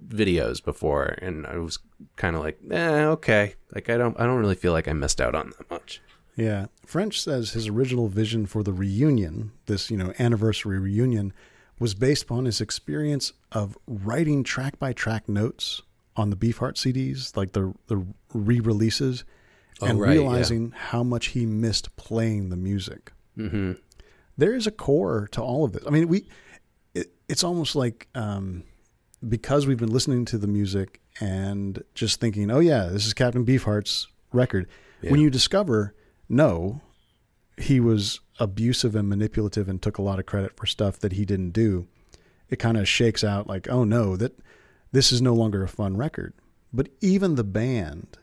videos before and I was kind of like, okay. Like I don't really feel like I missed out on that much. Yeah. French says his original vision for the reunion, this, anniversary reunion, was based upon his experience of writing track by track notes on the Beefheart CDs, like the re-releases, and realizing how much he missed playing the music. Mm-hmm. There is a core to all of this. I mean, it's almost like because we've been listening to the music and just thinking, oh yeah, this is Captain Beefheart's record. Yeah. When you discover, no, he was abusive and manipulative and took a lot of credit for stuff that he didn't do, it kind of shakes out like, oh no, this is no longer a fun record. But even the band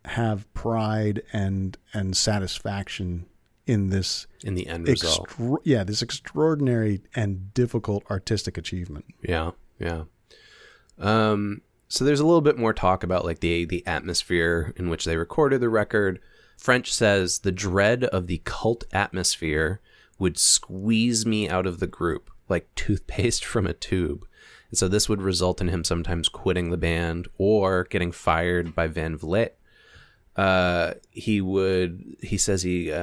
have pride and satisfaction in this, in the end result. This extraordinary and difficult artistic achievement. Yeah. So there's a little bit more talk about like the atmosphere in which they recorded the record. French says the dread of the cult atmosphere would squeeze me out of the group like toothpaste from a tube. And so this would result in him sometimes quitting the band or getting fired by Van Vliet. He says he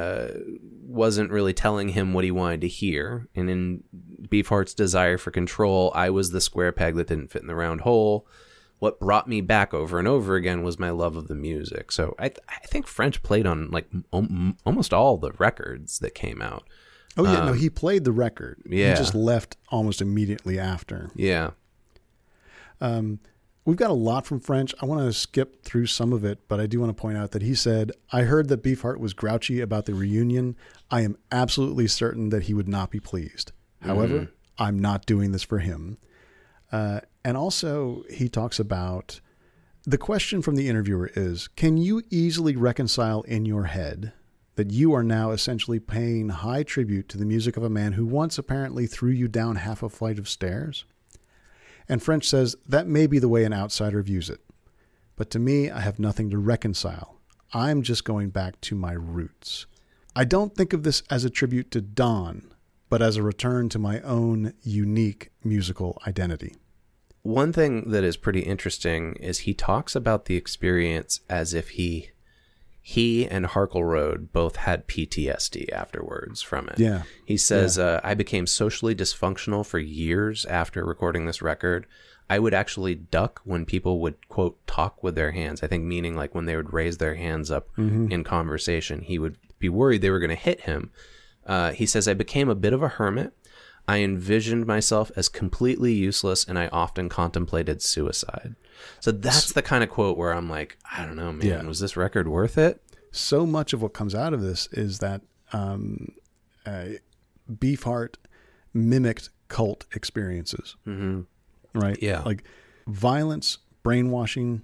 wasn't really telling him what he wanted to hear. And in Beefheart's desire for control, I was the square peg that didn't fit in the round hole. What brought me back over and over again was my love of the music. So I think French played on like almost all the records that came out. Oh, yeah. No, he played the record. Yeah. He just left almost immediately after. Yeah. We've got a lot from French. I want to skip through some of it, but I do want to point out that he said, I heard that Beefheart was grouchy about the reunion. I am absolutely certain that he would not be pleased. However, I'm not doing this for him. And also he talks about the question from the interviewer is, can you easily reconcile in your head that you are now essentially paying high tribute to the music of a man who once apparently threw you down half a flight of stairs? And French says, that may be the way an outsider views it. But to me, I have nothing to reconcile. I'm just going back to my roots. I don't think of this as a tribute to Don, but as a return to my own unique musical identity. One thing that is pretty interesting is he talks about the experience as if he and Harkleroad both had PTSD afterwards from it. Yeah. He says, I became socially dysfunctional for years after recording this record. I would actually duck when people would, quote, talk with their hands. I think meaning like when they would raise their hands up in conversation, he would be worried they were going to hit him. He says, I became a bit of a hermit. I envisioned myself as completely useless, and I often contemplated suicide. So that's the kind of quote where I'm like, I don't know, man, was this record worth it? So much of what comes out of this is that Beefheart mimicked cult experiences, right? Yeah. Like violence, brainwashing,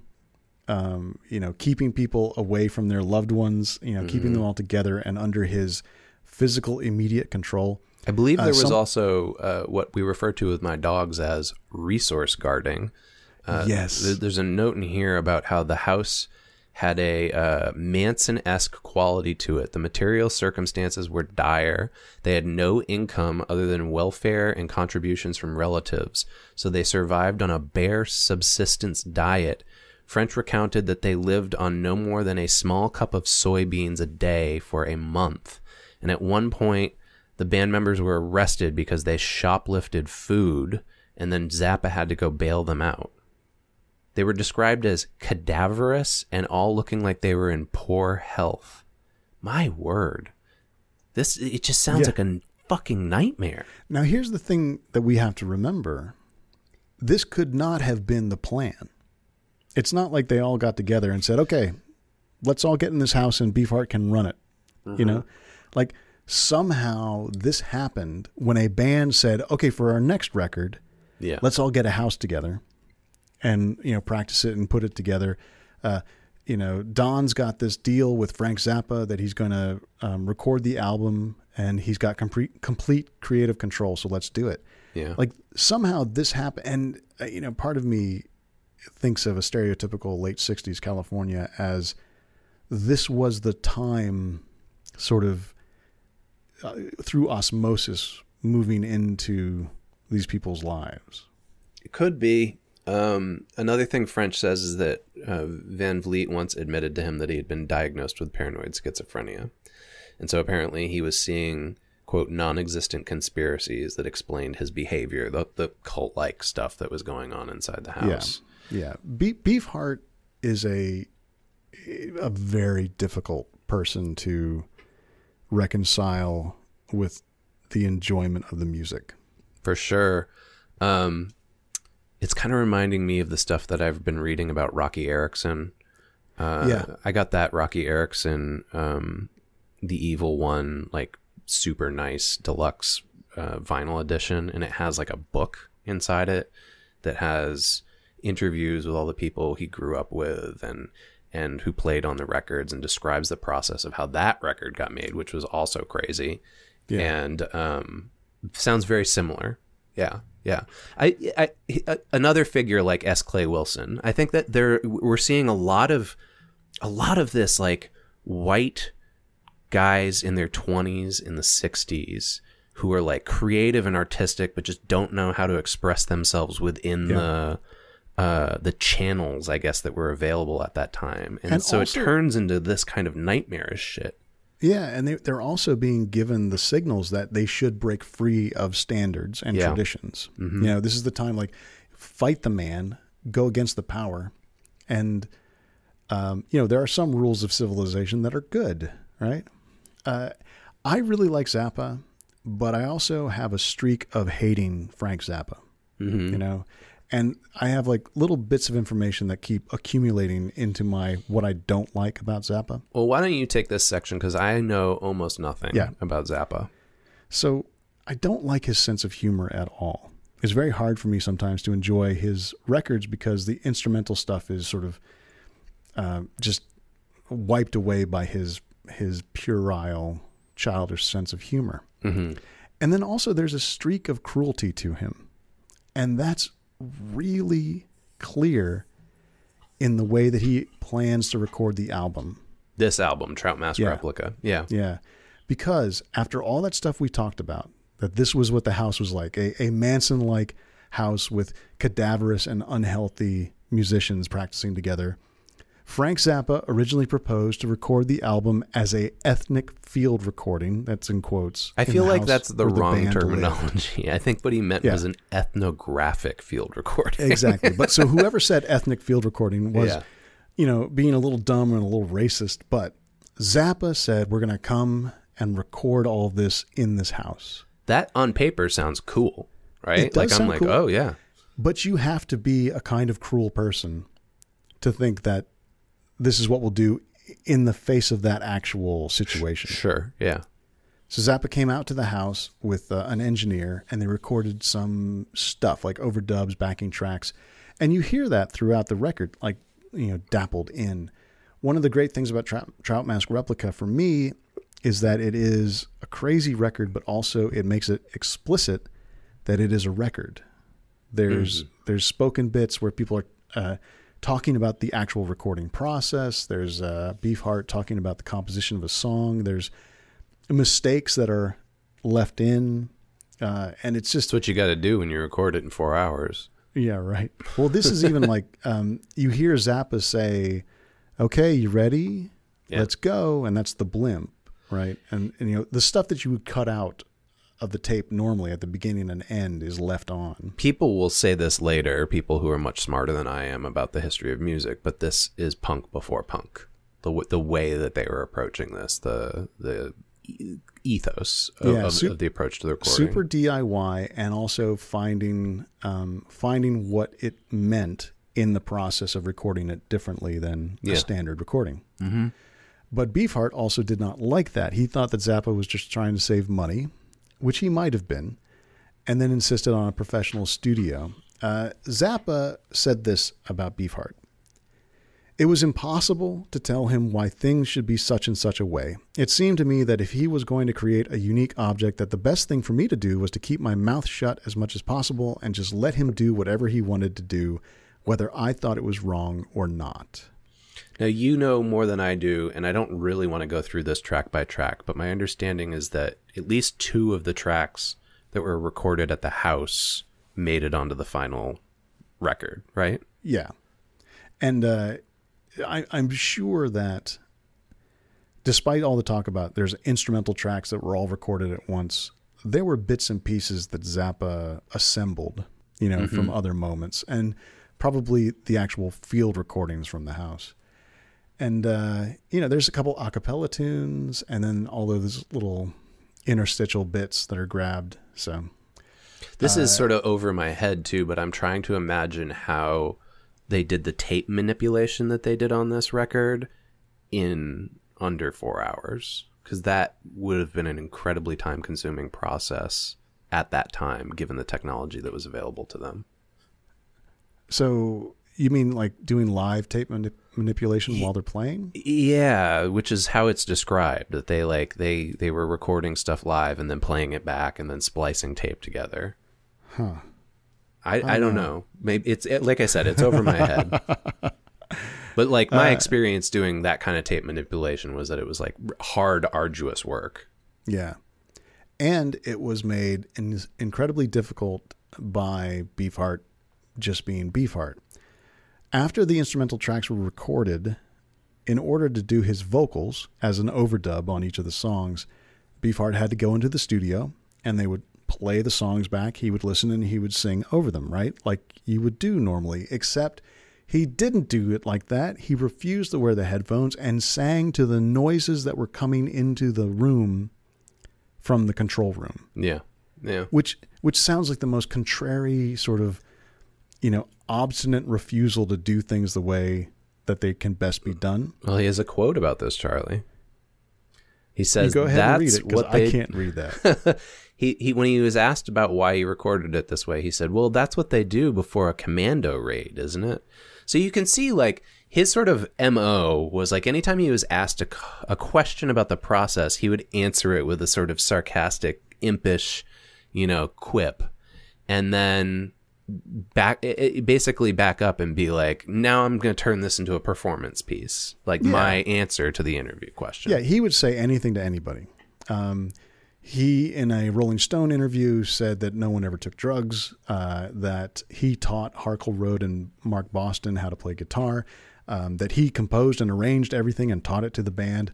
keeping people away from their loved ones, keeping them all together and under his physical immediate control. I believe there was also what we refer to with my dogs as resource guarding. Yes. There's a note in here about how the house had a Manson-esque quality to it. The material circumstances were dire. They had no income other than welfare and contributions from relatives, so they survived on a bare subsistence diet. French recounted that they lived on no more than a small cup of soybeans a day for a month. And at one point, the band members were arrested because they shoplifted food, and then Zappa had to go bail them out. They were described as cadaverous and all looking like they were in poor health. My word. It just sounds like a fucking nightmare. Now, here's the thing that we have to remember. This could not have been the plan. It's not like they all got together and said, okay, let's all get in this house and Beefheart can run it. Like somehow this happened when a band said, okay, for our next record, let's all get a house together and, practice it and put it together. Don's got this deal with Frank Zappa that he's going to record the album and he's got complete creative control. So let's do it. Yeah. Like somehow this happened. And, part of me thinks of a stereotypical late 60s California as this was the time sort of through osmosis moving into these people's lives. It could be. Another thing French says is that Van Vliet once admitted to him that he had been diagnosed with paranoid schizophrenia. And so apparently he was seeing, quote, non-existent conspiracies that explained his behavior, the cult-like stuff that was going on inside the house. Yeah. Beefheart is a very difficult person to reconcile with the enjoyment of the music. For sure. It's kind of reminding me of the stuff that I've been reading about Rocky Erickson. I got that Rocky Erickson, The Evil One, like super nice deluxe vinyl edition, and it has like a book inside it that has interviews with all the people he grew up with and who played on the records, and describes the process of how that record got made, which was also crazy. Yeah. And sounds very similar. Yeah. Another figure like S. Clay Wilson. I think that we're seeing a lot of this like white guys in their 20s, in the 60s, who are like creative and artistic, but just don't know how to express themselves within the channels, I guess, that were available at that time. And so also, it turns into this kind of nightmarish shit. Yeah, and they're also being given the signals that they should break free of standards and traditions. Mm-hmm. You know, this is the time, like, fight the man, go against the power. And, you know, there are some rules of civilization that are good, right? I really like Zappa, but I also have a streak of hating Frank Zappa, you know? And I have like little bits of information that keep accumulating into what I don't like about Zappa. Well, why don't you take this section? Because I know almost nothing about Zappa. So I don't like his sense of humor at all. It's very hard for me sometimes to enjoy his records because the instrumental stuff is sort of just wiped away by his puerile, childish sense of humor. Mm-hmm. And then also there's a streak of cruelty to him. And that's really clear in the way that he plans to record the album. This album, Trout Mask Replica. Yeah. Yeah. Because after all that stuff we talked about, that this was what the house was like, a Manson-like house with cadaverous and unhealthy musicians practicing together, Frank Zappa originally proposed to record the album as a ethnic field recording. That's in quotes. I feel like that's the wrong terminology. I think what he meant was an ethnographic field recording. Exactly. But so whoever said ethnic field recording was, you know, being a little dumb and a little racist. But Zappa said, we're going to come and record all of this in this house. That on paper sounds cool, right? It does sound cool, oh yeah. But you have to be a kind of cruel person to think that this is what we'll do in the face of that actual situation. Sure, yeah. So Zappa came out to the house with an engineer, and they recorded some stuff like overdubs, backing tracks. And you hear that throughout the record, like, you know, dappled in. One of the great things about Trout Mask Replica for me is that it is a crazy record, but also it makes it explicit that it is a record. There's spoken bits where people are talking about the actual recording process. There's Beefheart talking about the composition of a song. There's mistakes that are left in, and it's just... That's what you got to do when you record it in 4 hours. Yeah, right. Well, this is even like, you hear Zappa say, okay, you ready? Yeah. Let's go. And that's the blimp, right? And, you know, the stuff that you would cut out of the tape normally at the beginning and end is left on. People will say this later, people who are much smarter than I am about the history of music, but this is punk before punk. The way that they were approaching this, the ethos of the approach to the recording. Super DIY, and also finding what it meant in the process of recording it differently than a standard recording. Mm-hmm. But Beefheart also did not like that. He thought that Zappa was just trying to save money, which he might have been, and then insisted on a professional studio. Zappa said this about Beefheart. It was impossible to tell him why things should be such and such a way. It seemed to me that if he was going to create a unique object, that the best thing for me to do was to keep my mouth shut as much as possible and just let him do whatever he wanted to do, whether I thought it was wrong or not. Now, you know more than I do, and I don't really want to go through this track by track, but my understanding is that at least 2 of the tracks that were recorded at the house made it onto the final record, right? Yeah. And I'm sure that despite all the talk about there's instrumental tracks that were all recorded at once, there were bits and pieces that Zappa assembled, you know, from other moments, and probably the actual field recordings from the house. And, you know, there's a couple a cappella tunes and then all those little interstitial bits that are grabbed. So this is sort of over my head too, but I'm trying to imagine how they did the tape manipulation that they did on this record in under 4 hours, because that would have been an incredibly time-consuming process at that time, given the technology that was available to them. So you mean like doing live tape manipulation while they're playing? Yeah, which is how it's described, that they were recording stuff live and then playing it back and then splicing tape together. Huh. I don't know. Maybe it's like I said, it's over my head. But like my experience doing that kind of tape manipulation was that it was like hard, arduous work. Yeah. And it was made incredibly difficult by Beefheart just being Beefheart. After the instrumental tracks were recorded, in order to do his vocals as an overdub on each of the songs, Beefheart had to go into the studio and they would play the songs back. He would listen and he would sing over them, right? Like you would do normally, except he didn't do it like that. He refused to wear the headphones and sang to the noises that were coming into the room from the control room. Yeah. Yeah. Which sounds like the most contrary sort of, obstinate refusal to do things the way that they can best be done. Well, he has a quote about this, Charlie. He says, go ahead and read it, because I can't read that. He when he was asked about why he recorded it this way, he said, well, that's what they do before a commando raid, isn't it? So you can see like his sort of MO was like anytime he was asked a question about the process, he would answer it with a sort of sarcastic, impish, quip. And then basically back up and be like, now I'm going to turn this into a performance piece. Like my answer to the interview question. Yeah, he would say anything to anybody. He, in a Rolling Stone interview, said that no one ever took drugs, that he taught Harkleroad and Mark Boston how to play guitar, that he composed and arranged everything and taught it to the band,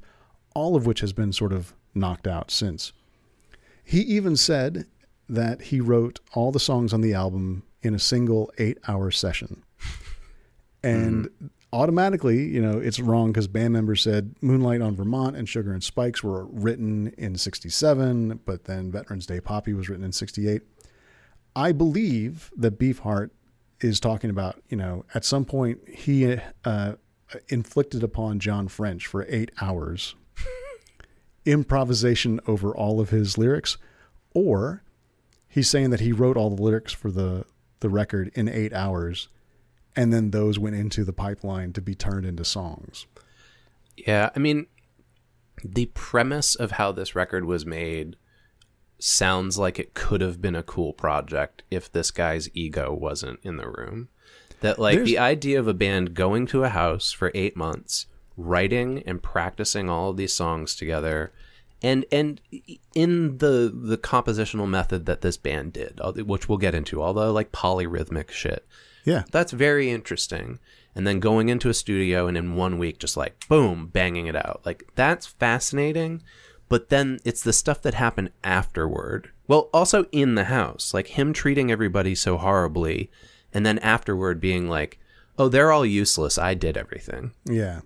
all of which has been sort of knocked out since. He even said that he wrote all the songs on the album in a single 8-hour session. And automatically, it's wrong because band members said Moonlight on Vermont and Sugar and Spikes were written in 1967, but then Veterans Day Poppy was written in 1968. I believe that Beefheart is talking about, at some point he inflicted upon John French for 8 hours improvisation over all of his lyrics, or he's saying that he wrote all the lyrics for the record in 8 hours, and then those went into the pipeline to be turned into songs. Yeah, I mean, the premise of how this record was made sounds like it could have been a cool project if this guy's ego wasn't in the room. That like the idea of a band going to a house for 8 months, writing and practicing all of these songs together, and in the compositional method that this band did, which we'll get into, all the like polyrhythmic shit. Yeah. That's very interesting. And then going into a studio and in 1 week just like boom, banging it out. Like that's fascinating. But then it's the stuff that happened afterward. Well, also in the house, like him treating everybody so horribly, and then afterward being like, oh, they're all useless. I did everything. Yeah.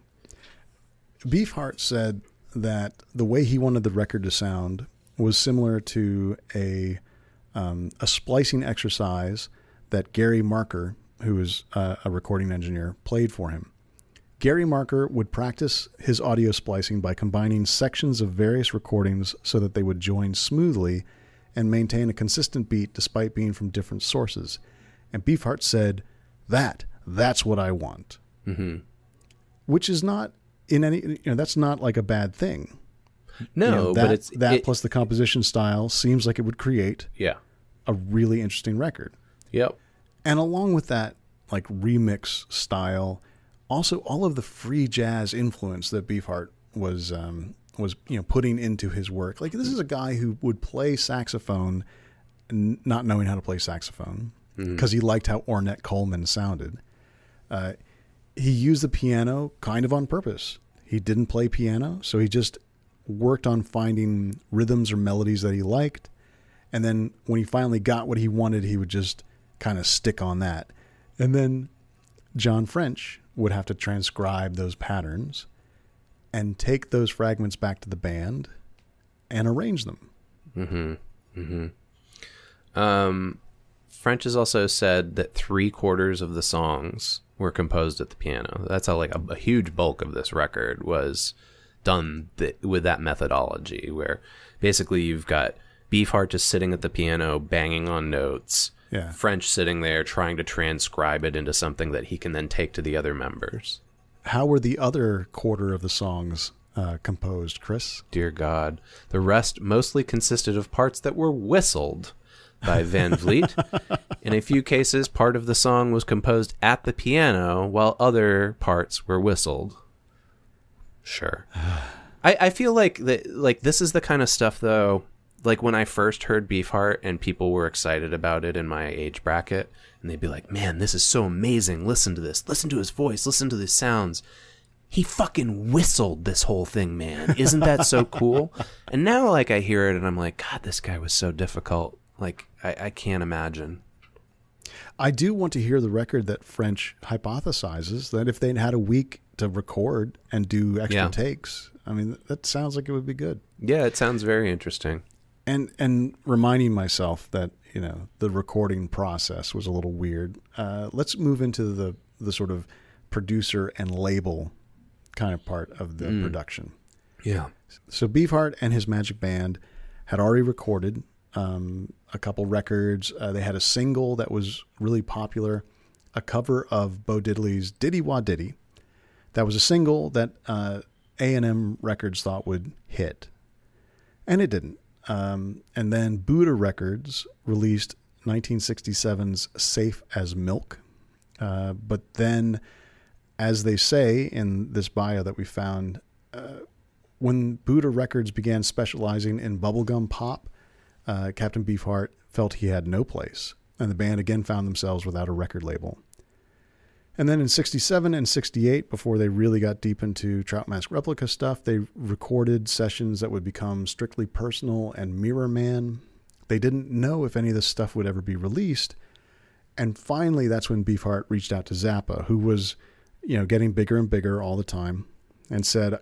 Beefheart said that the way he wanted the record to sound was similar to a splicing exercise that Gary Marker, who is a recording engineer, played for him. Gary Marker would practice his audio splicing by combining sections of various recordings so that they would join smoothly and maintain a consistent beat despite being from different sources. And Beefheart said, that's what I want. Mm-hmm. Which is not in any, that's not like a bad thing. No, but it's plus the composition style seems like it would create a really interesting record. Yep. And along with that, like remix style, also all of the free jazz influence that Beefheart was putting into his work. Like this is a guy who would play saxophone, not knowing how to play saxophone, because he liked how Ornette Coleman sounded. He used the piano kind of on purpose. He didn't play piano, so he just worked on finding rhythms or melodies that he liked. And then when he finally got what he wanted, he would just kind of stick on that. And then John French would have to transcribe those patterns and take those fragments back to the band and arrange them. Mm-hmm. Mm-hmm. French has also said that 3/4 of the songs were composed at the piano. That's how like a huge bulk of this record was done with that methodology, where basically you've got Beefheart just sitting at the piano, banging on notes, Yeah. French sitting there trying to transcribe it into something that he can then take to the other members. How were the other quarter of the songs composed, Chris? Dear God. The rest mostly consisted of parts that were whistled by Van Vliet. In a few cases, part of the song was composed at the piano, while other parts were whistled. Sure. I feel like this is the kind of stuff, though, like when I first heard Beefheart and people were excited about it in my age bracket, and they'd be like, man, this is so amazing. Listen to this. Listen to his voice. Listen to these sounds. He fucking whistled this whole thing, man. Isn't that so cool? And now, like, I hear it and I'm like, God, this guy was so difficult. Like, I can't imagine. I do want to hear the record that French hypothesizes that if they'd had a week to record and do extra takes, I mean, that sounds like it would be good. Yeah, it sounds very interesting. And reminding myself that, you know, the recording process was a little weird. Let's move into the sort of producer and label kind of part of the production. Yeah. So Beefheart and his Magic Band had already recorded a couple records. They had a single that was really popular, a cover of Bo Diddley's Diddy Wah Diddy. That was a single that A&M Records thought would hit, and it didn't. And then Buddha Records released 1967's Safe as Milk. But then, as they say in this bio that we found, when Buddha Records began specializing in bubblegum pop, Captain Beefheart felt he had no place, and the band again found themselves without a record label. And then in 67 and 68, before they really got deep into Trout Mask Replica stuff, they recorded sessions that would become Strictly Personal and Mirror Man. They didn't know if any of this stuff would ever be released. And finally, that's when Beefheart reached out to Zappa, who was, you know, getting bigger and bigger all the time, and said,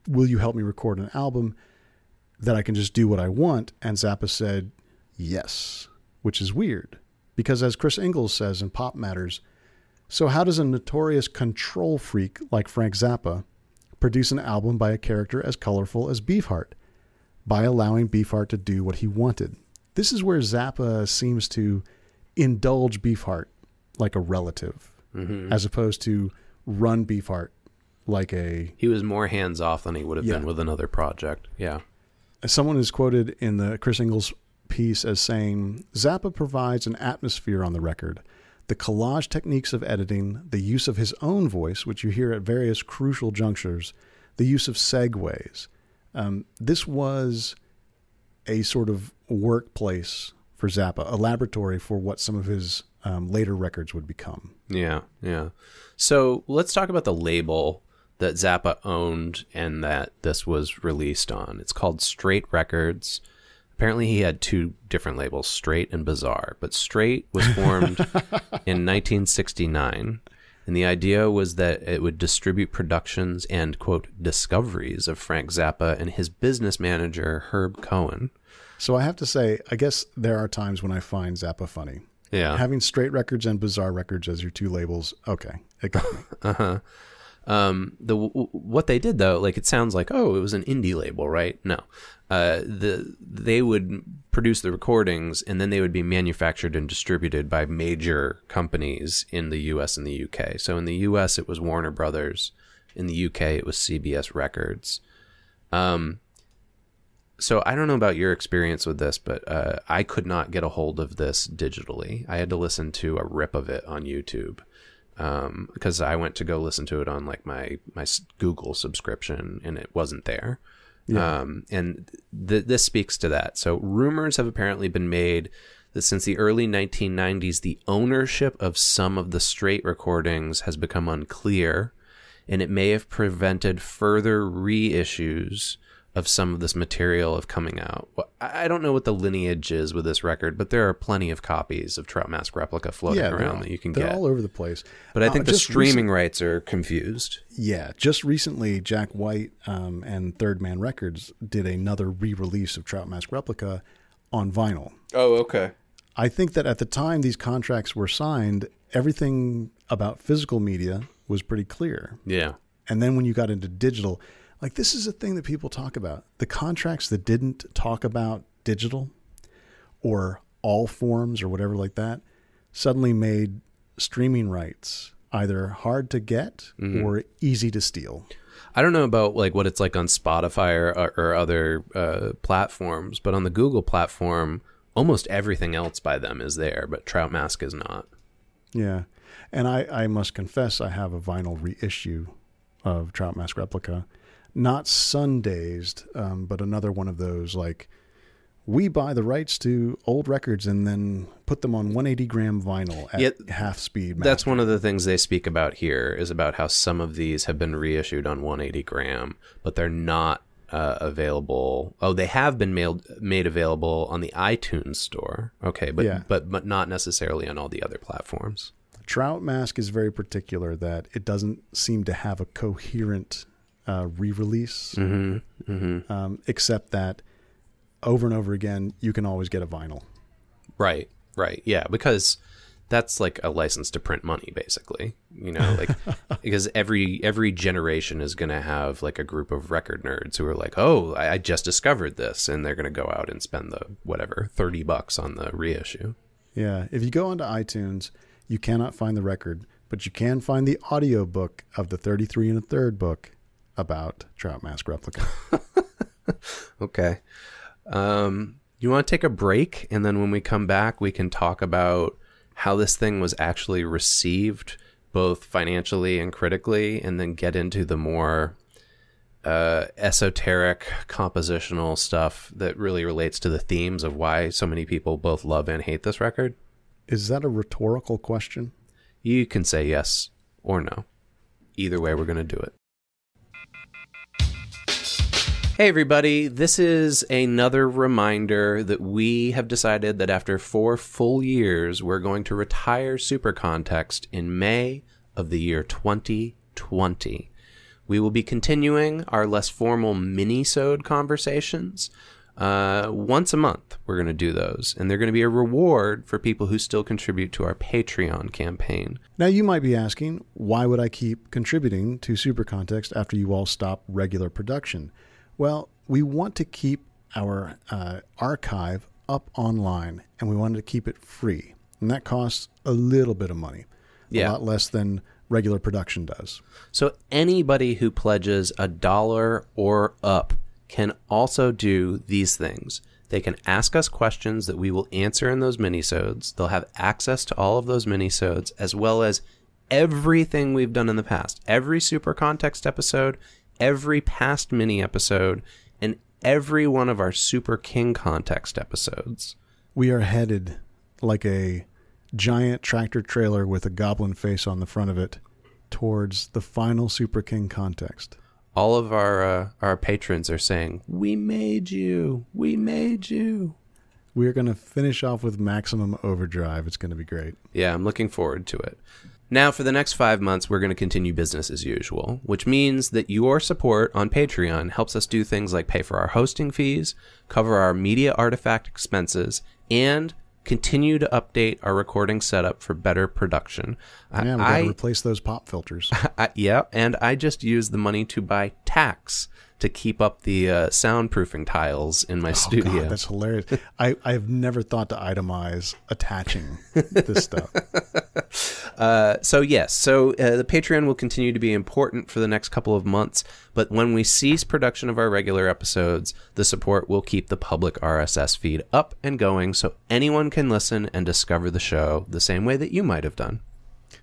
will you help me record an album that I can just do what I want? And Zappa said, yes, which is weird. Because as Chris Ingalls says in Pop Matters, so how does a notorious control freak like Frank Zappa produce an album by a character as colorful as Beefheart? By allowing Beefheart to do what he wanted. This is where Zappa seems to indulge Beefheart like a relative, as opposed to run Beefheart like a... He was more hands-off than he would have been with another project. Yeah. Someone is quoted in the Chris Ingalls piece as saying, Zappa provides an atmosphere on the record. The collage techniques of editing, the use of his own voice, which you hear at various crucial junctures, the use of segues. This was a sort of workplace for Zappa, a laboratory for what some of his later records would become. Yeah. So let's talk about the label that Zappa owned and that this was released on. It's called Straight Records. Apparently he had two different labels, Straight and Bizarre. But Straight was formed in 1969, and the idea was that it would distribute productions and, quote, discoveries of Frank Zappa and his business manager, Herb Cohen. So I have to say, I guess there are times when I find Zappa funny. Yeah. Having Straight Records and Bizarre Records as your two labels, okay, it got me. What they did though, like it sounds like, oh, it was an indie label, right? No, they would produce the recordings and then they would be manufactured and distributed by major companies in the U.S. and the UK. So in the U.S. it was Warner Brothers, in the UK it was CBS Records. So I don't know about your experience with this, but I could not get a hold of this digitally. I had to listen to a rip of it on YouTube. Because I went to go listen to it on like my Google subscription and it wasn't there. Yeah. And this speaks to that. So rumors have apparently been made that since the early 1990s, the ownership of some of the Straight recordings has become unclear, and it may have prevented further reissues of some of this material of coming out. Well, I don't know what the lineage is with this record, but there are plenty of copies of Trout Mask Replica floating around that you can get. They're all over the place. But I think the streaming rights are confused. Yeah, just recently, Jack White and Third Man Records did another re-release of Trout Mask Replica on vinyl. Oh, okay. I think that at the time these contracts were signed, everything about physical media was pretty clear. Yeah. And then when you got into digital... Like, this is a thing that people talk about. The contracts that didn't talk about digital or all forms or whatever like that, suddenly made streaming rights either hard to get or easy to steal. I don't know about like what it's like on Spotify or other platforms, but on the Google platform, almost everything else by them is there, but Trout Mask is not. Yeah. And I must confess, I have a vinyl reissue of Trout Mask Replica. Not Sun-dazed, but another one of those, like, we buy the rights to old records and then put them on 180-gram vinyl at half speed. That's one of the things they speak about here, is about how some of these have been reissued on 180-gram, but they're not available. Oh, they have been made available on the iTunes store. Okay, but not necessarily on all the other platforms. Trout Mask is very particular that it doesn't seem to have a coherent re-release, except that over and over again, you can always get a vinyl. Right. Yeah, because that's like a license to print money, basically. You know, like because every generation is going to have like a group of record nerds who are like, oh, I just discovered this, and they're going to go out and spend the whatever $30 on the reissue. Yeah, if you go onto iTunes, you cannot find the record, but you can find the audio book of the 33 1/3 book about Trout Mask Replica. Okay. You want to take a break, and then when we come back, we can talk about how this thing was actually received, both financially and critically, and then get into the more esoteric compositional stuff that really relates to the themes of why so many people both love and hate this record. Is that a rhetorical question? You can say yes or no. Either way, we're going to do it. Hey everybody, this is another reminder that we have decided that after 4 full years, we're going to retire Super Context in May of the year 2020. We will be continuing our less formal mini-sode conversations. Once a month, we're going to do those, and they're going to be a reward for people who still contribute to our Patreon campaign. Now, you might be asking, why would I keep contributing to Super Context after you all stop regular production? Well, we want to keep our archive up online, and we wanted to keep it free. And that costs a little bit of money, a lot less than regular production does. So anybody who pledges $1 or up can also do these things. They can ask us questions that we will answer in those minisodes. They'll have access to all of those minisodes, as well as everything we've done in the past. Every Super Context episode, every past mini episode, and every one of our Super King Context episodes. We are headed like a giant tractor trailer with a goblin face on the front of it towards the final Super King Context. All of our patrons are saying, "We made you. We made you." We're going to finish off with Maximum Overdrive. It's going to be great. Yeah, I'm looking forward to it. Now, for the next 5 months, we're going to continue business as usual, which means that your support on Patreon helps us do things like pay for our hosting fees, cover our media artifact expenses, and continue to update our recording setup for better production. Yeah, we got to replace those pop filters. Yeah, and I just use the money to buy tacks to keep up the soundproofing tiles in my studio. God, that's hilarious. I've never thought to itemize attaching this stuff. So the Patreon will continue to be important for the next couple of months, but when we cease production of our regular episodes, the support will keep the public RSS feed up and going so anyone can listen and discover the show the same way that you might have done.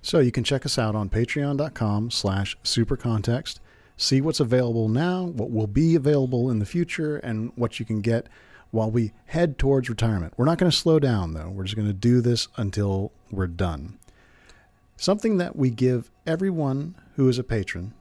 So you can check us out on patreon.com/supercontext. See what's available now, what will be available in the future, and what you can get while we head towards retirement. We're not going to slow down, though. We're just going to do this until we're done. Something that we give everyone who is a patron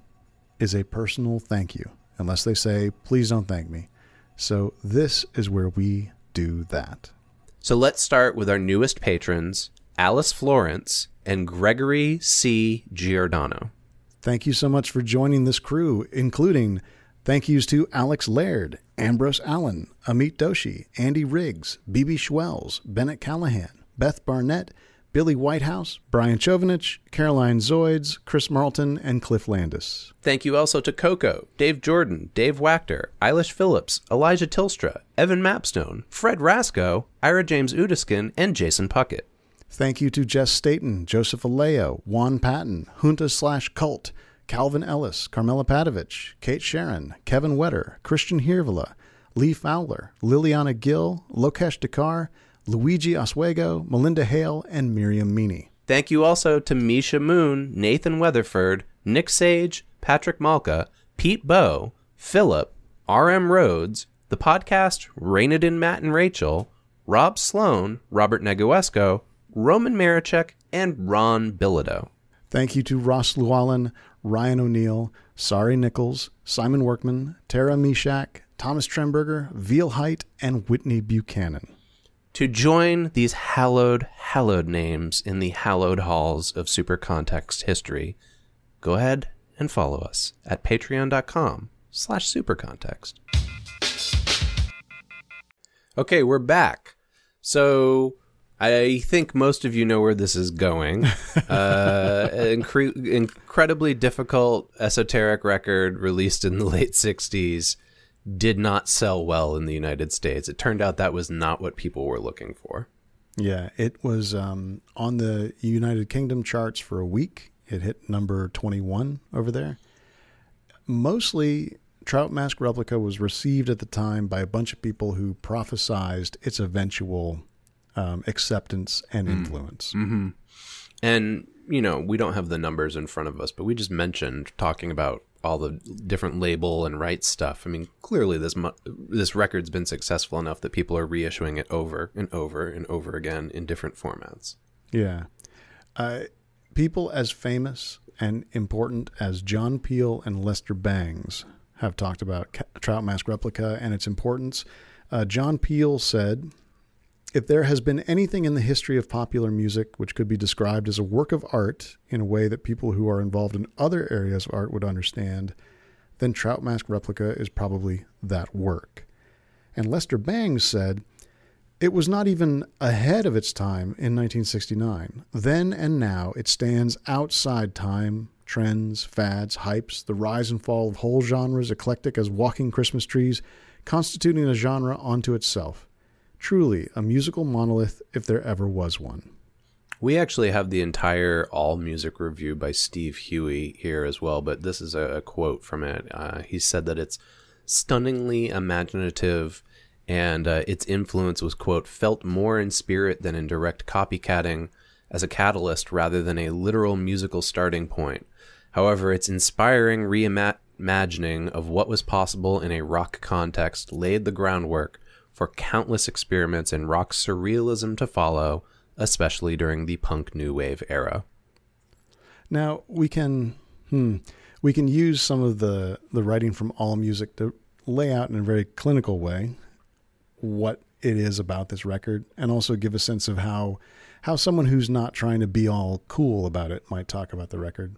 is a personal thank you, unless they say, please don't thank me. So this is where we do that. So let's start with our newest patrons, Alice Florence and Gregory C. Giordano. Thank you so much for joining this crew, including thank yous to Alex Laird, Ambrose Allen, Amit Doshi, Andy Riggs, BB Schwells, Bennett Callahan, Beth Barnett, Billy Whitehouse, Brian Chovanich, Caroline Zoids, Chris Marlton, and Cliff Landis. Thank you also to Coco, Dave Jordan, Dave Wachter, Eilish Phillips, Elijah Tilstra, Evan Mapstone, Fred Rasco, Ira James Udiskin, and Jason Puckett. Thank you to Jess Staten, Joseph Aleo, Juan Patton, Junta/Cult, Calvin Ellis, Carmela Padovich, Kate Sharon, Kevin Wetter, Christian Hirvela, Lee Fowler, Liliana Gill, Lokesh Dakar, Luigi Oswego, Melinda Hale, and Miriam Meany. Thank you also to Misha Moon, Nathan Weatherford, Nick Sage, Patrick Malka, Pete Bowe, Philip, R.M. Rhodes, the podcast Rainadin Matt and Rachel, Rob Sloan, Robert Neguesco, Roman Marichek, and Ron Bilodeau. Thank you to Ross Llewellyn, Ryan O'Neill, Sari Nichols, Simon Workman, Tara Mishak, Thomas Tremberger, Veal Height, and Whitney Buchanan. To join these hallowed names in the hallowed halls of Super Context history, go ahead and follow us at patreon.com/supercontext. Okay, we're back. So I think most of you know where this is going. Incredibly difficult esoteric record released in the late 60s. Did not sell well in the United States. It turned out that was not what people were looking for. Yeah, it was on the United Kingdom charts for a week. It hit number 21 over there. Mostly, Trout Mask Replica was received at the time by a bunch of people who prophesized its eventual acceptance and influence. Mm-hmm. And, you know, we don't have the numbers in front of us, but we just mentioned talking about all the different label and rights stuff. I mean, clearly this record's been successful enough that people are reissuing it over and over and over again in different formats. Yeah. People as famous and important as John Peel and Lester Bangs have talked about Trout Mask Replica and its importance. John Peel said, "If there has been anything in the history of popular music which could be described as a work of art in a way that people who are involved in other areas of art would understand, then Trout Mask Replica is probably that work." And Lester Bangs said, "It was not even ahead of its time in 1969. Then and now it stands outside time, trends, fads, hypes, the rise and fall of whole genres, eclectic as walking Christmas trees, constituting a genre unto itself. Truly a musical monolith if there ever was one." We actually have the entire All Music review by Steve Huey here as well, but this is a quote from it. He said that it's stunningly imaginative and its influence was, quote, felt more in spirit than in direct copycatting as a catalyst rather than a literal musical starting point. However, its inspiring reimagining of what was possible in a rock context laid the groundwork for countless experiments in rock surrealism to follow, especially during the punk new wave era. Now, we can use some of the writing from All Music to lay out in a very clinical way what it is about this record, and also give a sense of how someone who's not trying to be all cool about it might talk about the record.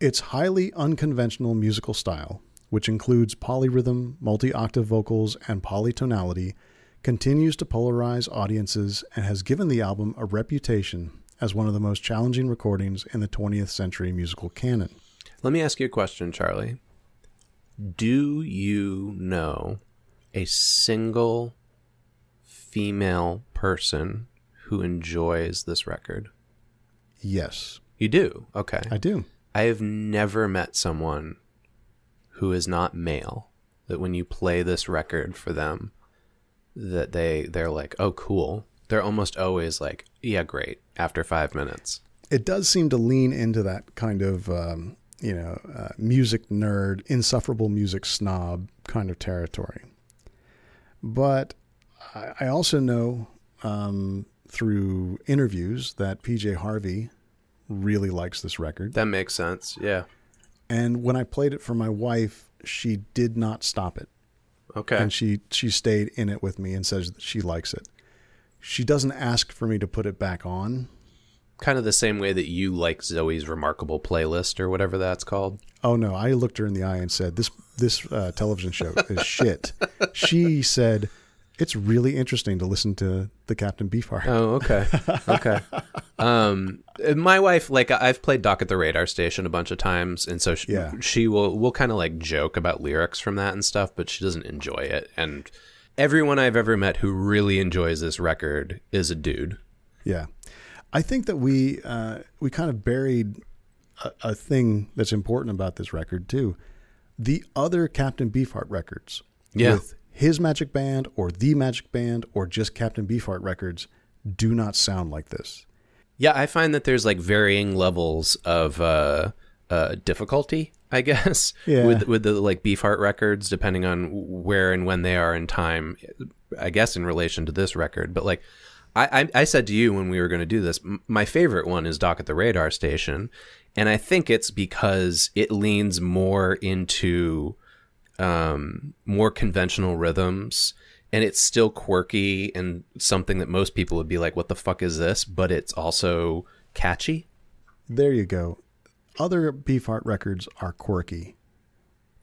Its highly unconventional musical style, which includes polyrhythm, multi-octave vocals, and polytonality, continues to polarize audiences and has given the album a reputation as one of the most challenging recordings in the 20th century musical canon. Let me ask you a question, Charlie. Do you know a single female person who enjoys this record? Yes. You do? Okay. I do. I have never met someone who is not male, that when you play this record for them, that they're like, oh, cool. They're almost always like, yeah, great, after 5 minutes. It does seem to lean into that kind of, music nerd, insufferable music snob kind of territory. But I also know through interviews that PJ Harvey really likes this record. That makes sense, yeah. And when I played it for my wife, she did not stop it. Okay. And she stayed in it with me and says that she likes it. She doesn't ask for me to put it back on. Kind of the same way that you like Zoe's Remarkable Playlist or whatever that's called. Oh, no. I looked her in the eye and said, this television show is shit. She said, it's really interesting to listen to the Captain Beefheart. Oh, okay. Okay. My wife, like, I've played Dock at the Radar Station a bunch of times, and so she will kind of like joke about lyrics from that and stuff, but she doesn't enjoy it. And everyone I've ever met who really enjoys this record is a dude. Yeah. I think that we kind of buried a thing that's important about this record too. The other Captain Beefheart records with his Magic Band or the Magic Band or just Captain Beefheart records do not sound like this. Yeah, I find that there's like varying levels of difficulty, I guess, with the like Beefheart records, depending on where and when they are in time, I guess, in relation to this record. But like I said to you when we were going to do this, my favorite one is Dock at the Radar Station. And I think it's because it leans more into more conventional rhythms, and it's still quirky and something that most people would be like, what the fuck is this? But it's also catchy. There you go. Other Beefheart records are quirky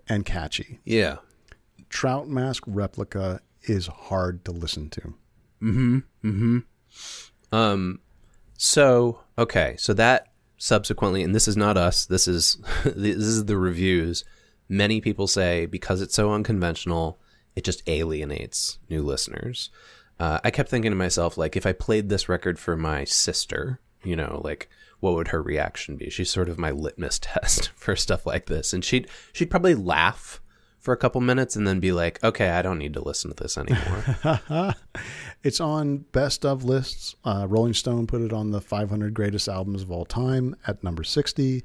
and catchy. Yeah. Trout Mask Replica is hard to listen to. So that subsequently, and this is not us, this is the reviews. Many people say because it's so unconventional, it just alienates new listeners. I kept thinking to myself, like, if I played this record for my sister, you know, like, what would her reaction be? She's sort of my litmus test for stuff like this. And she'd probably laugh for a couple minutes and then be like, okay, I don't need to listen to this anymore. It's on best of lists. Rolling Stone put it on the 500 greatest albums of all time at number 60.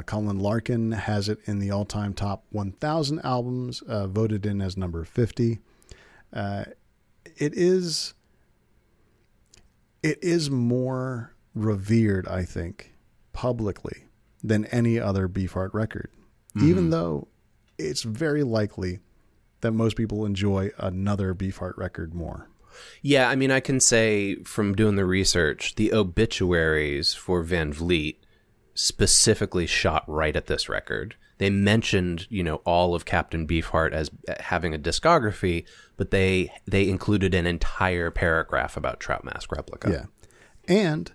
Colin Larkin has it in the all-time top 1,000 albums, voted in as number 50. It is more revered, I think, publicly than any other Beefheart record, even though it's very likely that most people enjoy another Beefheart record more. Yeah, I mean, I can say from doing the research, the obituaries for Van Vliet specifically shot right at this record. They mentioned, you know, all of Captain Beefheart as having a discography, but they included an entire paragraph about Trout Mask Replica. Yeah. And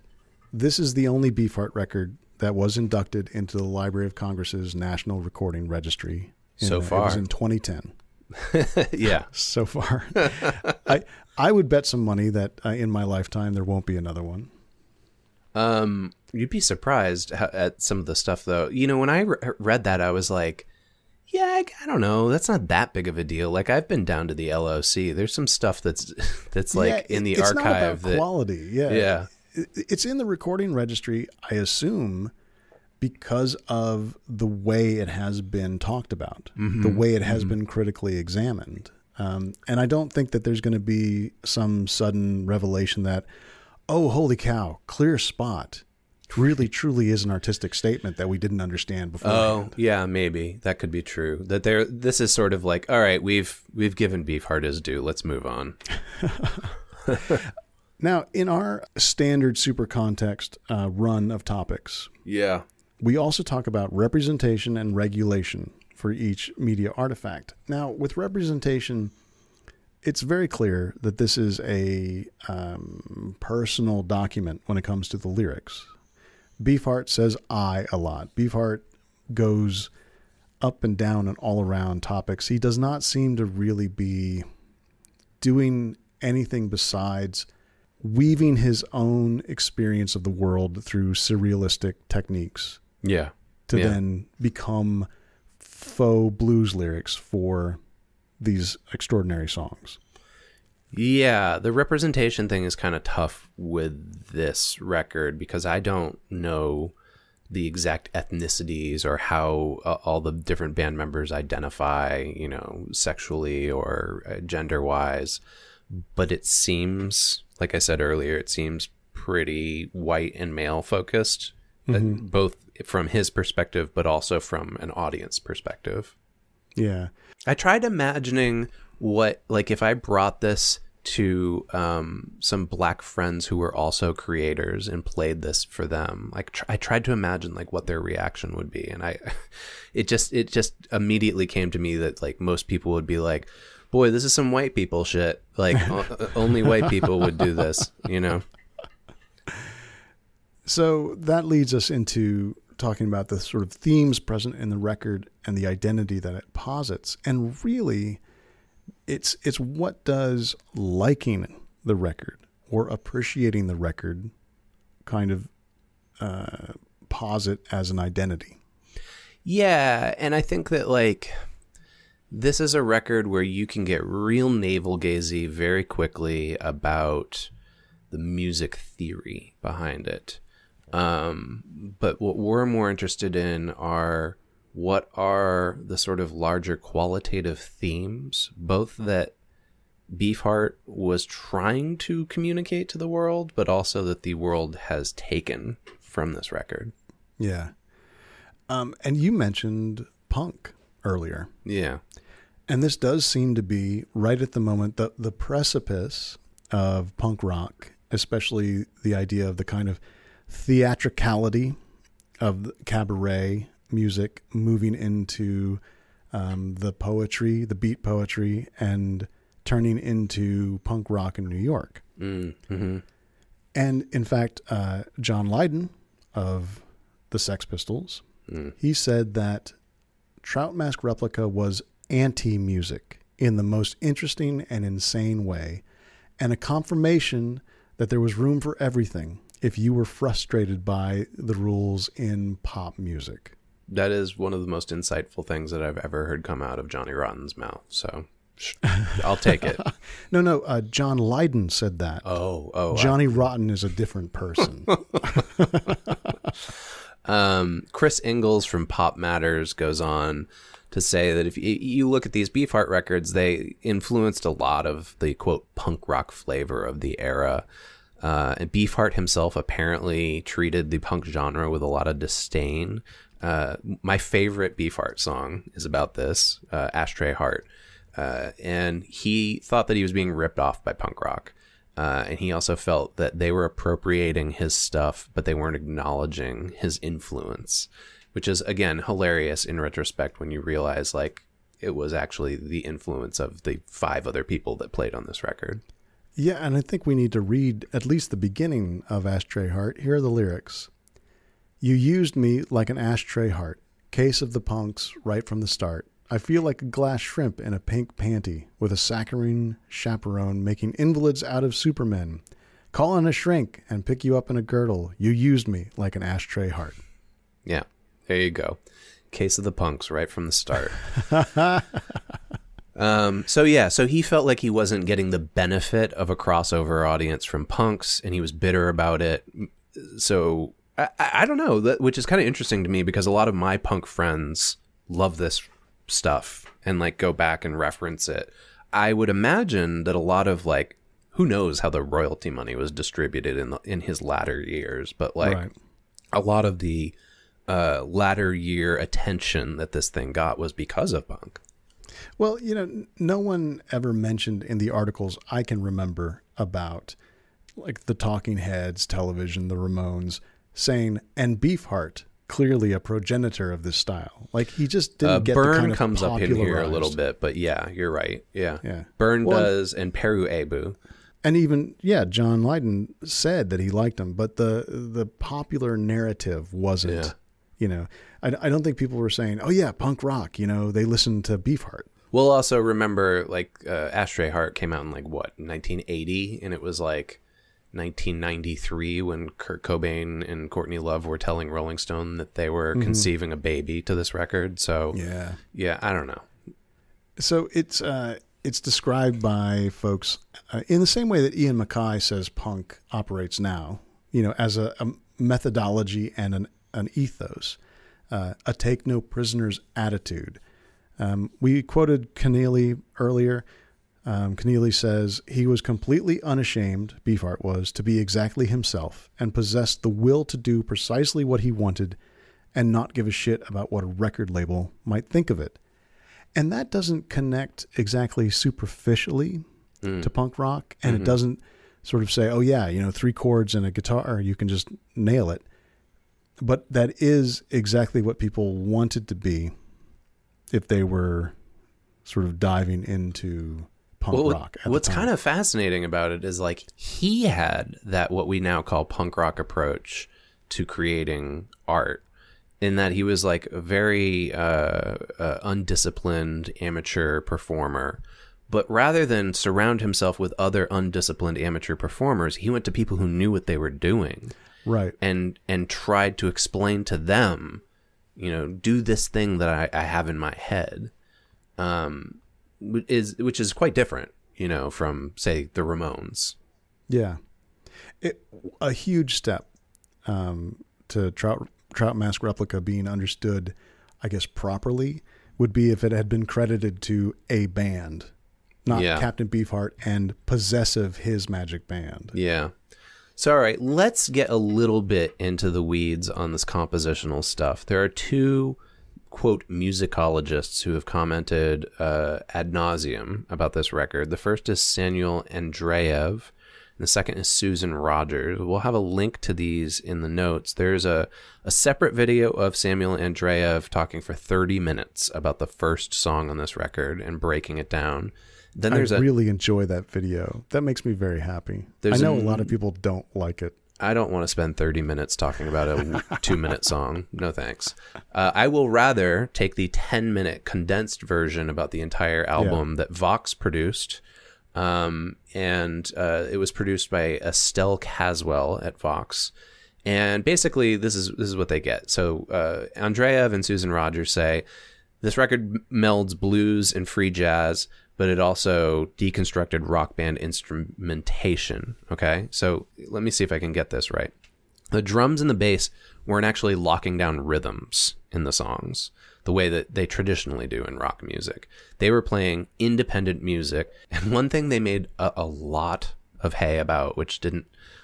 this is the only Beefheart record that was inducted into the Library of Congress's National Recording Registry. So far. It was in 2010. Yeah. So far. I would bet some money that in my lifetime there won't be another one. You'd be surprised at some of the stuff, though. You know, when I read that, I was like, yeah, I don't know. That's not that big of a deal. Like, I've been down to the LOC. There's some stuff that's like in the archive. It's not about quality. Yeah. Yeah. It's in the recording registry, I assume, because of the way it has been talked about, the way it has been critically examined. And I don't think that there's going to be some sudden revelation that, oh, holy cow, Clear Spot really truly is an artistic statement that we didn't understand before. Oh, yeah, maybe that could be true. That this is sort of like, all right, we've given Beefheart his due. Let's move on. Now, in our standard super context run of topics, we also talk about representation and regulation for each media artifact. Now, with representation, it's very clear that this is a personal document when it comes to the lyrics. Beefheart says I a lot. Beefheart goes up and down and all around topics. He does not seem to really be doing anything besides weaving his own experience of the world through surrealistic techniques. Yeah. To then become faux blues lyrics for these extraordinary songs. Yeah, the representation thing is kind of tough with this record because I don't know the exact ethnicities or how all the different band members identify, you know, sexually or gender-wise. But it seems, like I said earlier, it seems pretty white and male-focused, both from his perspective but also from an audience perspective. Yeah. I tried imagining what, like, if I brought this to some black friends who were also creators and played this for them, like I tried to imagine like what their reaction would be, and it just immediately came to me that like most people would be like, boy, this is some white people shit, like only white people would do this, you know. So that leads us into talking about the sort of themes present in the record and the identity that it posits. And really, it's what does liking the record or appreciating the record kind of posit as an identity. Yeah, and I think that, like, this is a record where you can get real navel-gazy very quickly about the music theory behind it. But what we're more interested in are what are the sort of larger qualitative themes, both that Beefheart was trying to communicate to the world, but also that the world has taken from this record. Yeah. And you mentioned punk earlier. Yeah. And this does seem to be right at the moment, the precipice of punk rock, especially the idea of the kind of theatricality of cabaret music moving into the poetry, the beat poetry, and turning into punk rock in New York. Mm-hmm. And in fact, John Lydon of the Sex Pistols, he said that Trout Mask Replica was anti-music in the most interesting and insane way, and a confirmation that there was room for everything if you were frustrated by the rules in pop music. That is one of the most insightful things that I've ever heard come out of Johnny Rotten's mouth, so I'll take it. No, John Lydon said that. Oh. Johnny Rotten is a different person. Chris Ingalls from Pop Matters goes on to say that if you look at these Beefheart records, they influenced a lot of the, quote, punk rock flavor of the era. And Beefheart himself apparently treated the punk genre with a lot of disdain. My favorite Beefheart song is about this, Ashtray Heart. And he thought that he was being ripped off by punk rock. And he also felt that they were appropriating his stuff, but they weren't acknowledging his influence, which is, again, hilarious in retrospect when you realize, like, it was actually the influence of the 5 other people that played on this record. Yeah, and I think we need to read at least the beginning of Ashtray Heart. Here are the lyrics. You used me like an ashtray heart, case of the punks right from the start. I feel like a glass shrimp in a pink panty with a saccharine chaperone making invalids out of supermen. Call in a shrink and pick you up in a girdle. You used me like an ashtray heart. Yeah, there you go. Case of the punks right from the start. So he felt like he wasn't getting the benefit of a crossover audience from punks, and he was bitter about it. So I don't know, which is kind of interesting to me because a lot of my punk friends love this stuff and like go back and reference it. I would imagine that a lot of, like, who knows how the royalty money was distributed in his latter years, but like right. A lot of the latter year attention that this thing got was because of punk. Well, no one ever mentioned in the articles I can remember about, like, the Talking Heads, television, the Ramones, saying, and Beefheart, clearly a progenitor of this style. Like, he just didn't get Burn the kind of comes up in here a little bit, but yeah, you're right. Yeah. Burn does, and Peru Abu. And even, John Lydon said that he liked him, but the popular narrative wasn't, I don't think people were saying, oh yeah, punk rock, they listened to Beefheart. We'll also remember, like, Ashtray Heart came out in, like, what, 1980? And it was, like, 1993 when Kurt Cobain and Courtney Love were telling Rolling Stone that they were conceiving a baby to this record. So, yeah, I don't know. So it's described by folks in the same way that Ian MacKaye says punk operates now, as a methodology and an ethos, a take no prisoners attitude. We quoted Keneally earlier. Keneally says he was completely unashamed, Beefheart was, to be exactly himself and possessed the will to do precisely what he wanted and not give a shit about what a record label might think of it. And that doesn't connect exactly superficially to punk rock, and it doesn't sort of say, oh yeah, 3 chords and a guitar, you can just nail it. But that is exactly what people wanted to be if they were sort of diving into punk rock. What's kind of fascinating about it is, like, he had that what we now call punk rock approach to creating art, in that he was like a very undisciplined amateur performer. But rather than surround himself with other undisciplined amateur performers, he went to people who knew what they were doing. Right. And tried to explain to them, do this thing that I have in my head, which is quite different, from, say, the Ramones. Yeah. A huge step to Trout Mask Replica being understood, I guess, properly would be if it had been credited to a band, not Captain Beefheart and Possessive, his magic band. Yeah. So, all right, let's get a little bit into the weeds on this compositional stuff. There are two, quote, musicologists who have commented ad nauseum about this record. The first is Samuel Andreev, and the second is Susan Rogers. We'll have a link to these in the notes. There's a separate video of Samuel Andreev talking for 30 minutes about the first song on this record and breaking it down. Then I really enjoy that video. That makes me very happy. I know a lot of people don't like it. I don't want to spend 30 minutes talking about a 2-minute song. No thanks. I will rather take the 10-minute condensed version about the entire album that Vox produced. And it was produced by Estelle Caswell at Vox. And basically, this is what they get. So Andreev and Susan Rogers say, this record melds blues and free jazz, but it also deconstructed rock band instrumentation. Okay, so let me see if I can get this right. The drums and the bass weren't actually locking down rhythms in the songs the way that they traditionally do in rock music. They were playing independent music. And one thing they made a lot of hay about, which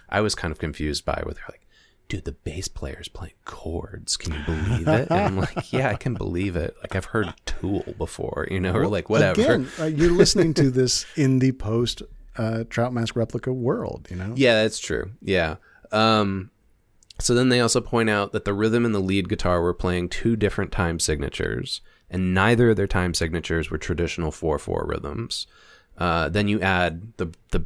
I was kind of confused by, where they're like, dude, the bass player's playing chords. Can you believe it? And I'm like, yeah, I can believe it. Like, I've heard Tool before, or like whatever. Again, you're listening to this in the post Trout Mask Replica world, Yeah, that's true. Yeah. So then they also point out that the rhythm and the lead guitar were playing two different time signatures, and neither of their time signatures were traditional 4/4 rhythms. Then you add the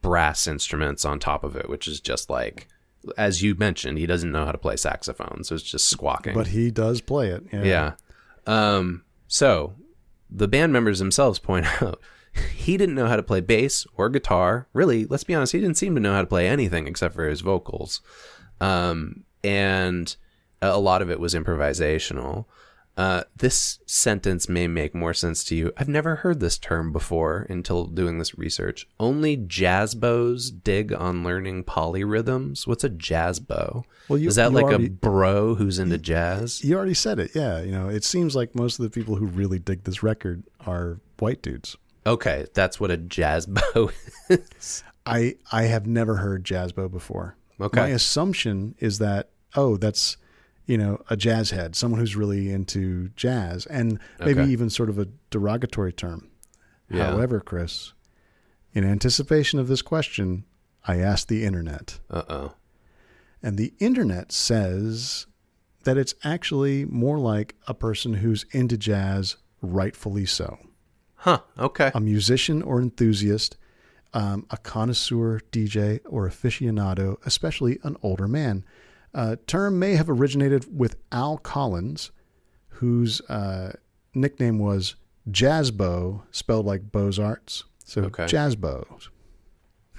brass instruments on top of it, which is just like, as you mentioned, he doesn't know how to play saxophone, so it's just squawking. But he does play it. Yeah. So the band members themselves point out he didn't know how to play bass or guitar. Really, let's be honest, he didn't seem to know how to play anything except for his vocals. And a lot of it was improvisational. This sentence may make more sense to you. I've never heard this term before until doing this research. Only jazzbos dig on learning polyrhythms. What's a jazzbo? Well, is that like a bro who's into jazz? You already said it. Yeah. It seems like most of the people who really dig this record are white dudes. Okay. That's what a jazzbo is. I have never heard jazzbo before. Okay. My assumption is that, that's, a jazz head, someone who's really into jazz, and maybe even sort of a derogatory term. Yeah. However, Chris, in anticipation of this question, I asked the internet. Uh-oh. And the internet says that it's actually more like a person who's into jazz, rightfully so. Huh, okay. A musician or enthusiast, a connoisseur, DJ, or aficionado, especially an older man. Term may have originated with Al Collins, whose nickname was Jazzbo, spelled like Beaux-Arts. So Jazzbo.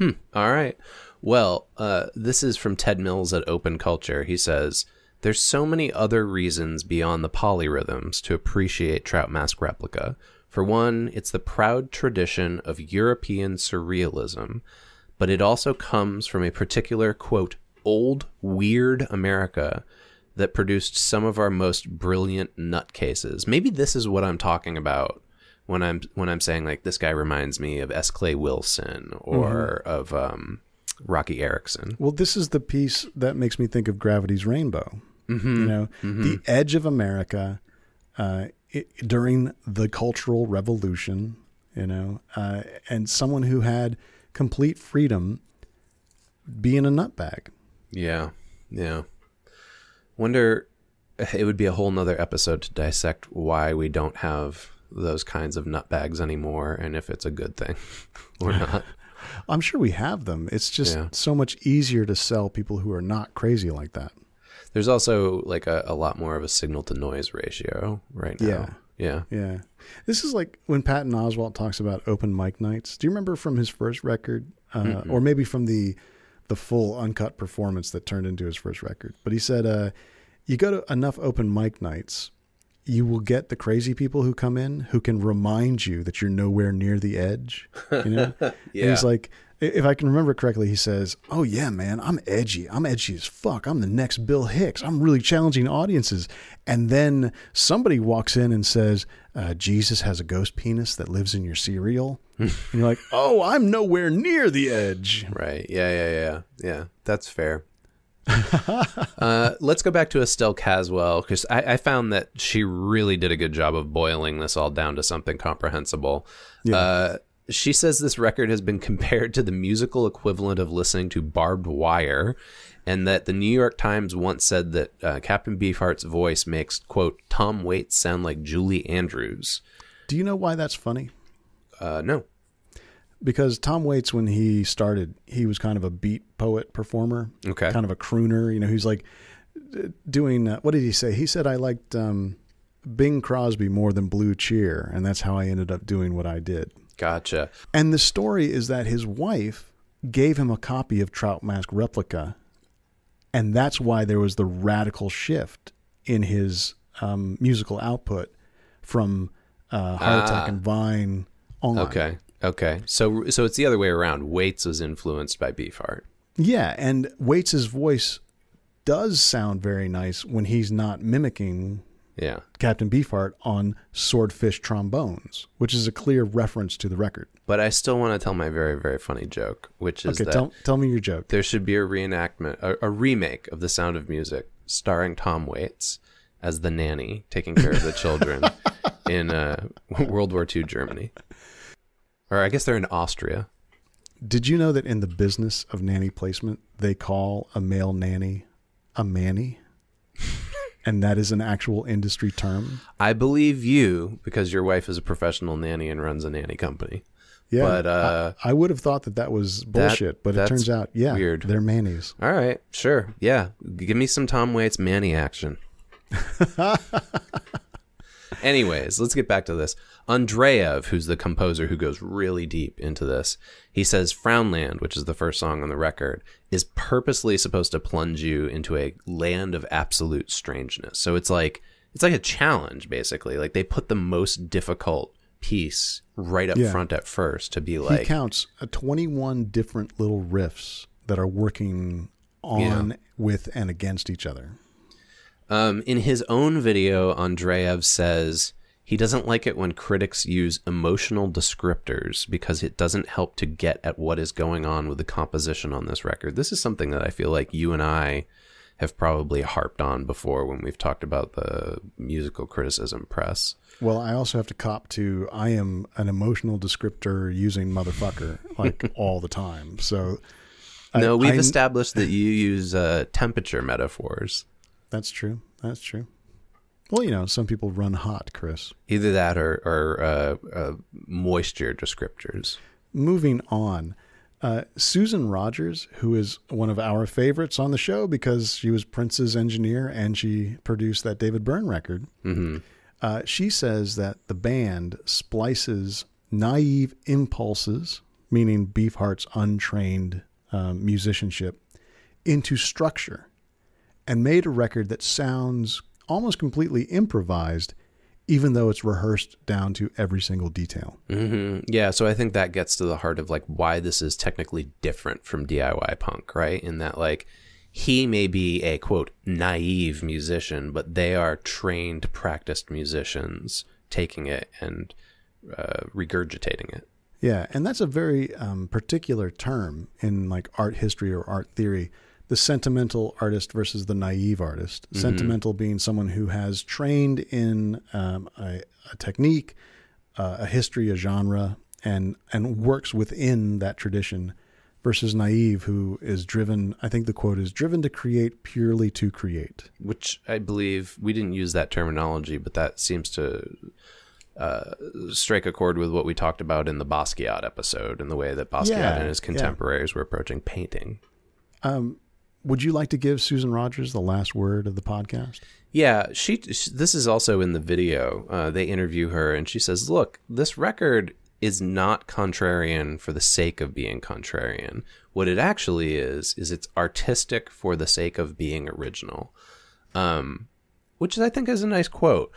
All right. Well, this is from Ted Mills at Open Culture. He says, there's so many other reasons beyond the polyrhythms to appreciate Trout Mask Replica. For one, it's the proud tradition of European surrealism, but it also comes from a particular, quote, old, weird America that produced some of our most brilliant nutcases. Maybe this is what I'm talking about when I'm saying, like, this guy reminds me of S. Clay Wilson or of Rocky Erickson. Well, this is the piece that makes me think of Gravity's Rainbow. The edge of America during the Cultural Revolution, and someone who had complete freedom being a nutbag. Yeah. Wonder, it would be a whole nother episode to dissect why we don't have those kinds of nutbags anymore, and if it's a good thing or not. I'm sure we have them. It's just so much easier to sell people who are not crazy like that. There's also like a lot more of a signal to noise ratio right now. Yeah. This is like when Patton Oswalt talks about open mic nights. Do you remember from his first record, or maybe from the full uncut performance that turned into his first record? But he said, you go to enough open mic nights, you will get the crazy people who come in who can remind you that you're nowhere near the edge. You know? Yeah. And he's like, if I can remember correctly, he says, "Oh yeah, man, I'm edgy. I'm edgy as fuck. I'm the next Bill Hicks. I'm really challenging audiences." And then somebody walks in and says, "Jesus has a ghost penis that lives in your cereal." And you're like, "Oh, I'm nowhere near the edge." Right. Yeah. That's fair. Let's go back to Estelle Caswell, because I found that she really did a good job of boiling this all down to something comprehensible. Yeah. She says this record has been compared to the musical equivalent of listening to Barbed Wire, and that the New York Times once said that Captain Beefheart's voice makes, quote, Tom Waits sound like Julie Andrews. Do you know why that's funny? No. Because Tom Waits, when he started, he was kind of a beat poet performer, kind of a crooner. You know, he's like doing, what did he say? He said, I liked Bing Crosby more than Blue Cheer, and that's how I ended up doing what I did. Gotcha. And the story is that his wife gave him a copy of Trout Mask Replica, and that's why there was the radical shift in his musical output from Heart Attack and Vine on. Okay. So it's the other way around. Waits was influenced by Beefheart. Yeah, and Waits's voice does sound very nice when he's not mimicking Captain Beefheart on Swordfish trombones, which is a clear reference to the record. But I still want to tell my very, very funny joke, which is that tell me your joke. There should be a reenactment, a remake of The Sound of Music starring Tom Waits as the nanny taking care of the children in World War II Germany. Or I guess they're in Austria. Did you know that in the business of nanny placement, they call a male nanny a manny? And that is an actual industry term? I believe you, because your wife is a professional nanny and runs a nanny company. Yeah, but I would have thought that was bullshit, but it turns out, weird. They're mannies. All right, sure. Yeah, give me some Tom Waits manny action. Anyways, let's get back to this. Andreev, who's the composer who goes really deep into this, he says Frownland, which is the first song on the record, is purposely supposed to plunge you into a land of absolute strangeness. So it's like a challenge, basically. Like they put the most difficult piece right up front at first to be like... He counts 21 different little riffs that are working on, with, and against each other. In his own video, Andreev says he doesn't like it when critics use emotional descriptors because it doesn't help to get at what is going on with the composition on this record. This is something that I feel like you and I have probably harped on before when we've talked about the musical criticism press. Well, I also have to cop to I am an emotional descriptor using motherfucker like all the time. So no, we've established that you use temperature metaphors. That's true. Well, some people run hot, Chris. Either that or moisture descriptors. Moving on. Susan Rogers, who is one of our favorites on the show because she was Prince's engineer and she produced that David Byrne record. Mm-hmm. She says that the band splices naive impulses, meaning Beefheart's untrained musicianship, into structure, and made a record that sounds almost completely improvised, even though it's rehearsed down to every single detail. Mm-hmm. Yeah, so I think that gets to the heart of like why this is technically different from DIY punk, right? In that like he may be a, quote, naive musician, but they are trained, practiced musicians taking it and regurgitating it. Yeah, and that's a very particular term in like art history or art theory. The sentimental artist versus the naive artist. Mm-hmm. Sentimental being someone who has trained in a technique, a history, a genre, and works within that tradition, versus naive, who is driven, I think the quote is, driven to create purely to create. Which I believe, we didn't use that terminology, but that seems to strike a chord with what we talked about in the Basquiat episode and the way that Basquiat and his contemporaries were approaching painting. would you like to give Susan Rogers the last word of the podcast? Yeah, this is also in the video. They interview her, and she says, look, this record is not contrarian for the sake of being contrarian. What it actually is it's artistic for the sake of being original, which I think is a nice quote.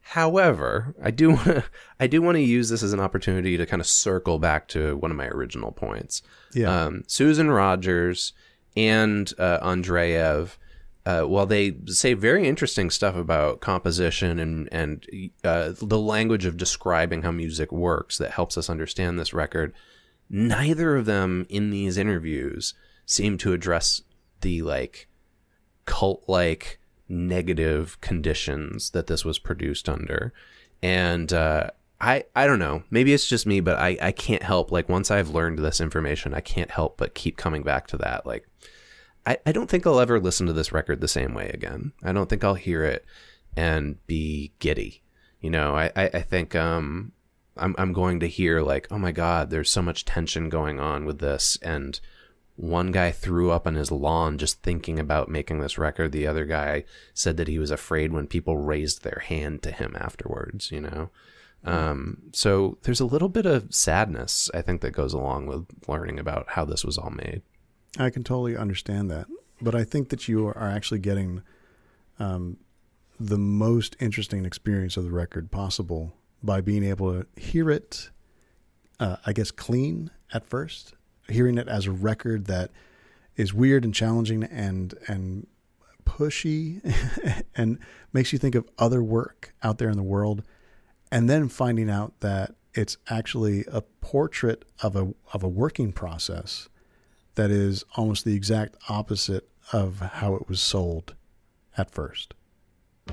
However, I do want to use this as an opportunity to kind of circle back to one of my original points. Yeah. Susan Rogers and Andreev, while they say very interesting stuff about composition and the language of describing how music works that helps us understand this record, neither of them in these interviews seem to address the like cult-like negative conditions that this was produced under. And I don't know, maybe it's just me, but I can't help, like, once I've learned this information, I can't help but keep coming back to that. Like, I don't think I'll ever listen to this record the same way again. I don't think I'll hear it and be giddy. You know, I think I'm going to hear like, oh my God, there's so much tension going on with this, and one guy threw up on his lawn just thinking about making this record. The other guy said that he was afraid when people raised their hand to him afterwards, you know? So there's a little bit of sadness, I think, that goes along with learning about how this was all made. I can totally understand that. But I think that you are actually getting the most interesting experience of the record possible by being able to hear it, I guess, clean at first. Hearing it as a record that is weird and challenging and pushy and makes you think of other work out there in the world, and then finding out that it's actually a portrait of a working process that is almost the exact opposite of how it was sold at first.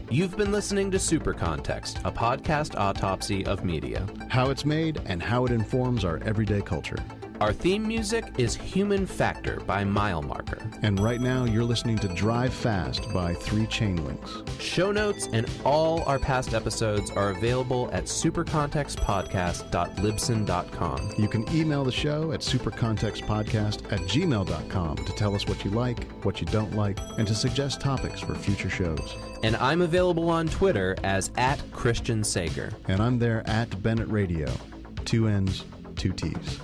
You've been listening to Super Context, a podcast autopsy of media. How it's made and how it informs our everyday culture. Our theme music is Human Factor by Mile Marker. And right now you're listening to Drive Fast by 3 Chain Links. Show notes and all our past episodes are available at supercontextpodcast.libsyn.com. You can email the show at supercontextpodcast@gmail.com to tell us what you like, what you don't like, and to suggest topics for future shows. And I'm available on Twitter as @ChristianSager. And I'm there at Bennett Radio. 2 N's, 2 T's.